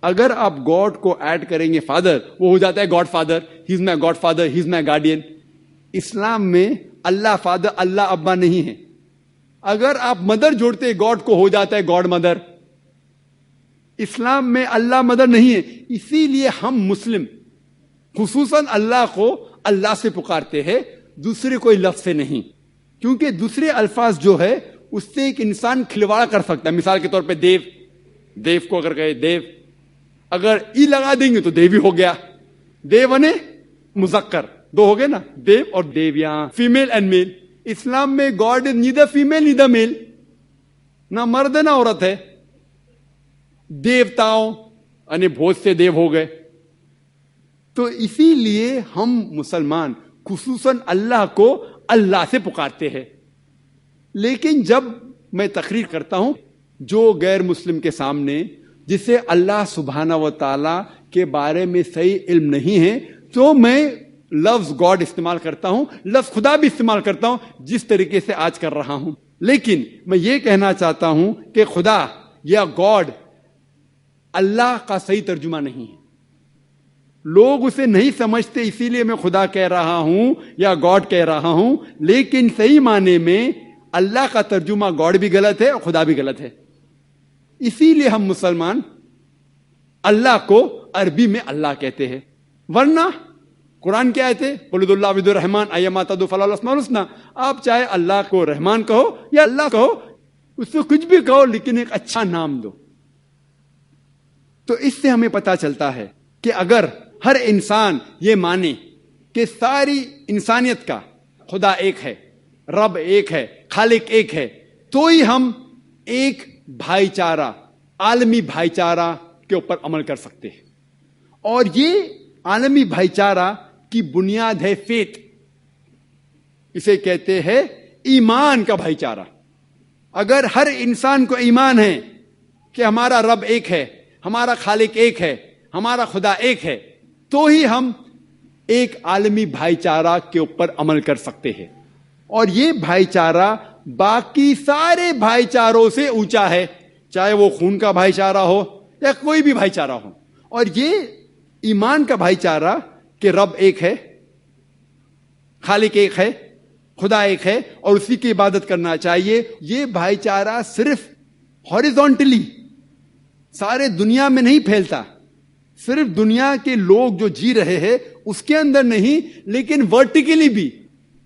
اگر آپ گاڈ کو ایڈ کریں گے فادر، وہ ہو جاتا ہے گاڈ فادر، ہی از مائی گاڈ فادر، ہی از مائی گارڈین. اسلام میں اللہ فادر، اللہ ابا نہیں ہے. اگر آپ مدر جوڑتے گاڈ کو ہو جاتا ہے گاڈ مدر. اسلام میں اللہ مدر نہیں ہے. اسی لیے ہم مسلم خصوصاً اللہ کو اللہ سے پکارتے ہیں، دوسرے کوئی لفظ سے نہیں. کیونکہ دوسرے الفاظ جو ہے اس سے ایک انسان کھلواڑ کر سکتا ہے. مثال کے طور پہ دیو، دیو کو اگر کہے دیو، اگر ای لگا دیں گے تو دیوی ہو گیا. دیو نے مذکر، 2 ہو گئے نا، دیو اور دیویاں، فیمیل اینڈ میل. اسلام میں God is neither female neither male, نہ مرد نہ عورت ہے. دیوتاؤں یعنی بہت سے دیو ہو گئے. تو اسی لیے ہم مسلمان خصوصاً اللہ کو اللہ سے پکارتے ہیں. لیکن جب میں تقریر کرتا ہوں جو غیر مسلم کے سامنے جسے اللہ سبحانہ و تعالی کے بارے میں صحیح علم نہیں ہے، تو میں لفظ گاڈ استعمال کرتا ہوں، لفظ خدا بھی استعمال کرتا ہوں جس طریقے سے آج کر رہا ہوں. لیکن میں یہ کہنا چاہتا ہوں کہ خدا یا گاڈ اللہ کا صحیح ترجمہ نہیں ہے. لوگ اسے نہیں سمجھتے، اسی لیے میں خدا کہہ رہا ہوں یا گاڈ کہہ رہا ہوں. لیکن صحیح معنی میں اللہ کا ترجمہ گاڈ بھی غلط ہے اور خدا بھی غلط ہے. اسی لیے ہم مسلمان اللہ کو عربی میں اللہ کہتے ہیں. ورنہ قرآن کیا آیت ہے؟ قل ادعوا اللہ او ادعوا الرحمن ایما تدعوا فلہ الاسماء الحسنی. آپ چاہے اللہ کو رحمان کہو یا اللہ کہو، اس سے کچھ بھی کہو لیکن ایک اچھا نام دو. تو اس سے ہمیں پتا چلتا ہے کہ اگر ہر انسان یہ مانے کہ ساری انسانیت کا خدا ایک ہے، رب ایک ہے، خالق ایک ہے، تو ہی ہم ایک بھائی چارہ، عالمی بھائی چارہ کے اوپر عمل کر سکتے ہیں. اور یہ عالمی بھائی چارہ کی بنیاد ہے فیتھ. اسے کہتے ہیں ایمان کا بھائی چارہ. اگر ہر انسان کو ایمان ہے کہ ہمارا رب ایک ہے، ہمارا خالق ایک ہے، ہمارا خدا ایک ہے، تو ہی ہم ایک عالمی بھائی چارہ کے اوپر عمل کر سکتے ہیں. اور یہ بھائی چارہ باقی سارے بھائی چاروں سے اونچا ہے، چاہے وہ خون کا بھائی چارہ ہو یا کوئی بھی بھائی چارہ ہو. اور یہ ایمان کا بھائی چارہ کہ رب ایک ہے، خالق ایک ہے، خدا ایک ہے اور اسی کی عبادت کرنا چاہیے، یہ بھائی چارہ صرف ہاریزونٹلی سارے دنیا میں نہیں پھیلتا، صرف دنیا کے لوگ جو جی رہے ہیں اس کے اندر نہیں، لیکن ورٹیکلی بھی،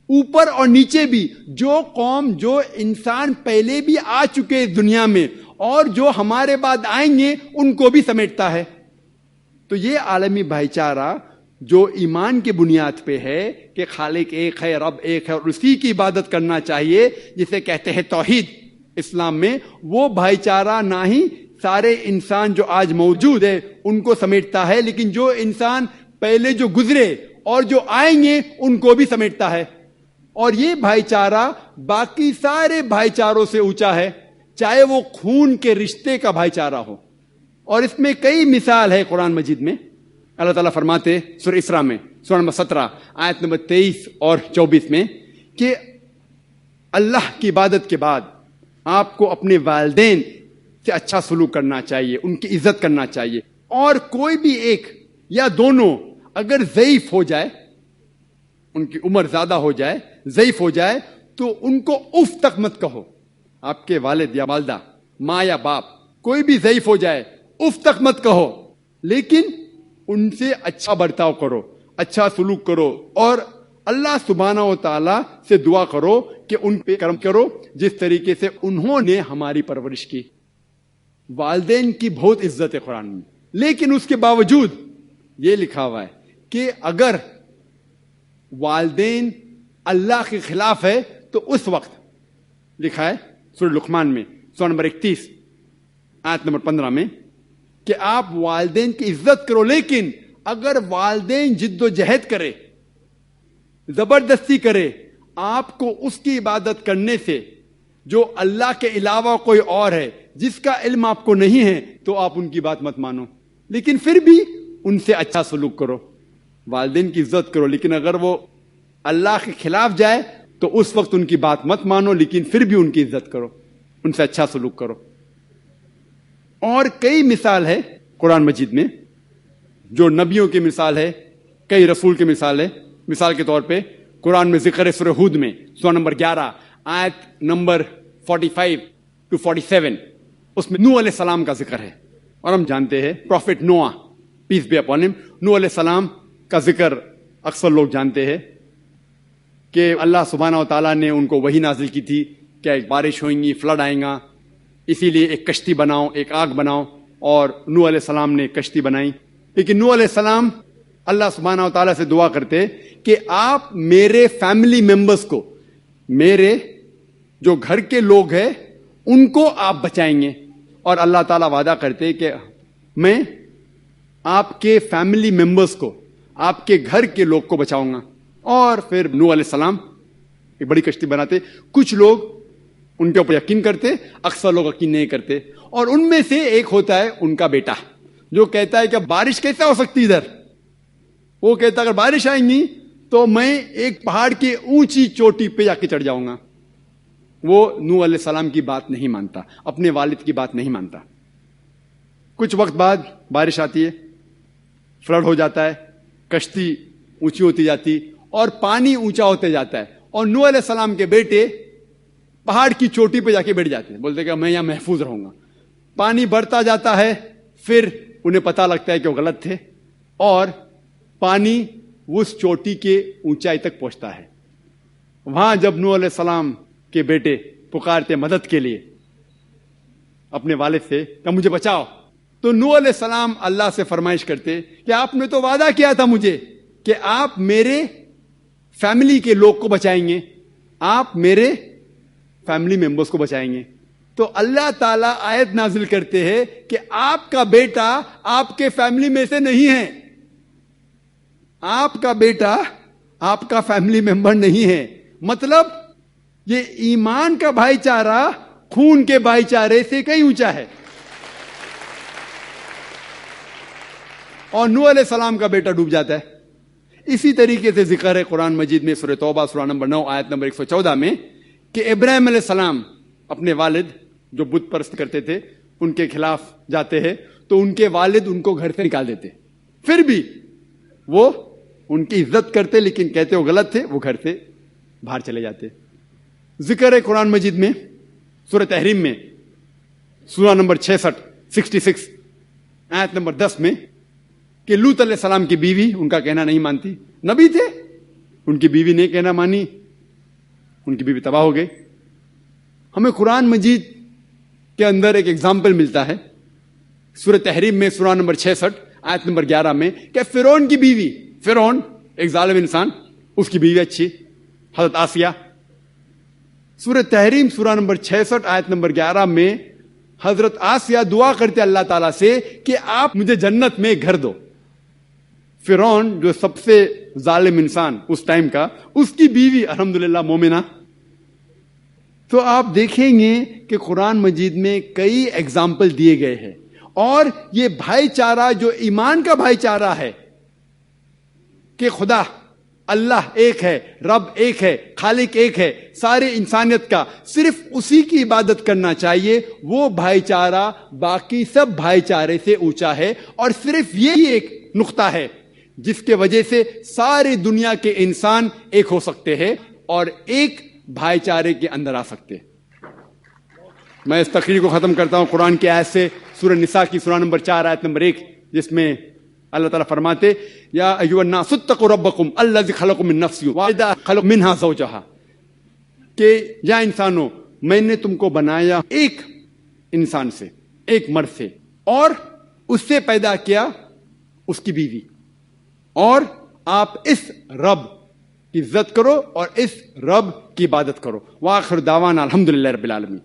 اوپر اور نیچے بھی، جو قوم جو انسان پہلے بھی آ چکے دنیا میں اور جو ہمارے بعد آئیں گے ان کو بھی سمیٹتا ہے. تو یہ عالمی بھائی چارہ جو ایمان کی بنیاد پہ ہے کہ خالق ایک ہے، رب ایک ہے اور اسی کی عبادت کرنا چاہیے، جسے کہتے ہیں توحید اسلام میں، وہ بھائی چارہ نہ ہی سارے انسان جو آج موجود ہے ان کو سمیٹتا ہے، لیکن جو انسان پہلے جو گزرے اور جو آئیں گے ان کو بھی سمیٹتا ہے. اور یہ بھائی چارہ باقی سارے بھائی چاروں سے اونچا ہے، چاہے وہ خون کے رشتے کا بھائی چارہ ہو. اور اس میں کئی مثال ہے قرآن مجید میں. اللہ تعالیٰ فرماتے سورہ اسراء میں سورہ نمبر 17 آیت نمبر 23 اور 24 میں کہ اللہ کی عبادت کے بعد آپ کو اپنے والدین سے اچھا سلوک کرنا چاہیے، ان کی عزت کرنا چاہیے، اور کوئی بھی ایک یا دونوں اگر ضعیف ہو جائے، ان کی عمر زیادہ ہو جائے، ضعیف ہو جائے، تو ان کو اف تک مت کہو. آپ کے والد یا والدہ، ماں یا باپ، کوئی بھی ضعیف ہو جائے اف تک مت کہو، لیکن ان سے اچھا برتاؤ کرو، اچھا سلوک کرو، اور اللہ سبحانہ و تعالی سے دعا کرو کہ ان پہ کرم کرو جس طریقے سے انہوں نے ہماری پرورش کی. والدین کی بہت عزت ہے قرآن میں، لیکن اس کے باوجود یہ لکھا ہوا ہے کہ اگر والدین اللہ کے خلاف ہے تو اس وقت لکھا ہے سورہ لقمان میں سورہ نمبر 31 آیت نمبر 15 میں کہ آپ والدین کی عزت کرو، لیکن اگر والدین جد و جہد کرے، زبردستی کرے آپ کو اس کی عبادت کرنے سے جو اللہ کے علاوہ کوئی اور ہے جس کا علم آپ کو نہیں ہے، تو آپ ان کی بات مت مانو، لیکن پھر بھی ان سے اچھا سلوک کرو، والدین کی عزت کرو. لیکن اگر وہ اللہ کے خلاف جائے تو اس وقت ان کی بات مت مانو، لیکن پھر بھی ان کی عزت کرو، ان سے اچھا سلوک کرو. اور کئی مثال ہے قرآن مجید میں، جو نبیوں کی مثال ہے، کئی رسول کی مثال ہے. مثال کے طور پہ قرآن میں ذکر ہے سورہ ہود میں سورہ نمبر 11 آیت نمبر 45 to 47، اس میں نوح علیہ السلام کا ذکر ہے. اور ہم جانتے ہیں پروفٹ نوح پیس بی اپون ہم، نوح علیہ السلام کا ذکر اکثر لوگ جانتے ہیں کہ اللہ سبحانہ و تعالیٰ نے ان کو وحی نازل کی تھی کہ ایک بارش ہوئیں گی، فلڈ آئیں گا، اسی لیے ایک کشتی بناؤ، ایک آگ بناؤ. اور نوح علیہ السلام نے کشتی بنائی. لیکن نوح علیہ السلام اللہ سبحانہ و تعالیٰ سے دعا کرتے کہ آپ میرے فیملی ممبرز کو، میرے جو گھر کے لوگ ہیں ان کو آپ بچائیں گے. اور اللہ تعالیٰ وعدہ کرتے کہ میں آپ کے فیملی ممبرز کو، آپ کے گھر کے لوگ کو بچاؤں گا. اور پھر نوح علیہ السلام ایک بڑی کشتی بناتے. کچھ لوگ ان کے اوپر یقین کرتے، اکثر لوگ یقین نہیں کرتے. اور ان میں سے ایک ہوتا ہے ان کا بیٹا جو کہتا ہے کہ بارش کیسے ہو سکتی ادھر. وہ کہتا ہے اگر بارش آئیں گی تو میں ایک پہاڑ کی اونچی چوٹی پہ جا کے چڑھ جاؤں گا. وہ نوح علیہ السلام کی بات نہیں مانتا، اپنے والد کی بات نہیں مانتا. کچھ وقت بعد بارش آتی ہے، فلڈ ہو جاتا ہے، کشتی اونچی ہوتی جاتی اور پانی اونچا ہوتے جاتا ہے. اور نوح علیہ السلام کے بیٹے پہاڑ کی چوٹی پہ جا کے بیٹھ جاتے ہیں، بولتے کہ میں یہاں محفوظ رہوں گا. پانی بڑھتا جاتا ہے، پھر انہیں پتا لگتا ہے کہ وہ غلط تھے اور پانی اس چوٹی کے اونچائی تک پہنچتا ہے. وہاں جب نوح علیہ السلام کے بیٹے پکارتے مدد کے لیے اپنے والد سے کہ مجھے بچاؤ، تو نوح علیہ السلام اللہ سے فرمائش کرتے کہ آپ نے تو وعدہ کیا تھا مجھے کہ آپ میرے فیملی کے لوگ کو بچائیں گے، آپ میرے فیملی ممبرز کو بچائیں گے. تو اللہ تعالیٰ آیت نازل کرتے ہیں کہ آپ کا بیٹا آپ کے فیملی میں سے نہیں ہے، آپ کا بیٹا آپ کا فیملی ممبر نہیں ہے. مطلب یہ ایمان کا بھائی چارہ خون کے بھائی چارے سے کہیں اونچا ہے. اور نوح علیہ السلام کا بیٹا ڈوب جاتا ہے. اسی طریقے سے ذکر ہے قرآن مجید میں سورہ توبہ سورہ نمبر 9 آیت نمبر 114 میں کہ ابراہیم علیہ السلام اپنے والد جو بت پرست کرتے تھے ان کے خلاف جاتے ہیں تو ان کے والد ان کو گھر سے نکال دیتے، پھر بھی وہ ان کی عزت کرتے، لیکن کہتے وہ غلط تھے، وہ گھر سے باہر چلے جاتے. ذکر ہے قرآن مجید میں سورہ تحریم میں سورہ نمبر 66 آیت نمبر 10 میں کہ لوط علیہ السلام کی بیوی ان کا کہنا نہیں مانتی. نبی تھے, ان کی بیوی نے کہنا مانی, ان کی بیوی تباہ ہو گئی. ہمیں قرآن مجید کے اندر ایک ایگزامپل ملتا ہے سورہ تحریم میں, سورہ نمبر 66 آیت نمبر 11 میں, کہ فرعون کی بیوی, فرعون ایک ظالم انسان, اس کی بیوی اچھی حضرت آسیہ. سورہ تحریم سورہ نمبر 66 آیت نمبر 11 میں حضرت آسیہ دعا کرتے اللہ تعالیٰ سے کہ آپ مجھے جنت میں گھر دو. فرعون جو سب سے ظالم انسان اس ٹائم کا, اس کی بیوی الحمدللہ مومنہ. تو آپ دیکھیں گے کہ قرآن مجید میں کئی ایگزامپل دیے گئے ہیں, اور یہ بھائی چارہ جو ایمان کا بھائی چارہ ہے کہ خدا اللہ ایک ہے, رب ایک ہے, خالق ایک ہے, سارے انسانیت کا صرف اسی کی عبادت کرنا چاہیے, وہ بھائی چارہ باقی سب بھائی چارے سے اونچا ہے. اور صرف یہی ایک نقطہ ہے جس کے وجہ سے ساری دنیا کے انسان ایک ہو سکتے ہیں اور ایک بھائی چارے کے اندر آ سکتے. میں اس تقریر کو ختم کرتا ہوں قرآن کی آیت سے, سورہ نساء کی سورہ نمبر 4 آیت نمبر 1, جس میں اللہ تعالیٰ فرماتے یا ایھا الناس اتقوا ربکم الذی خلقکم من نفس واحدہ خلق منہا زوجہا, کہ یا انسانوں میں نے تم کو بنایا ایک انسان سے, ایک مرد سے, اور اس سے پیدا کیا اس کی بیوی, اور آپ اس رب کی عزت کرو اور اس رب کی عبادت کرو. وآخر دعوانا الحمدللہ رب العالمین.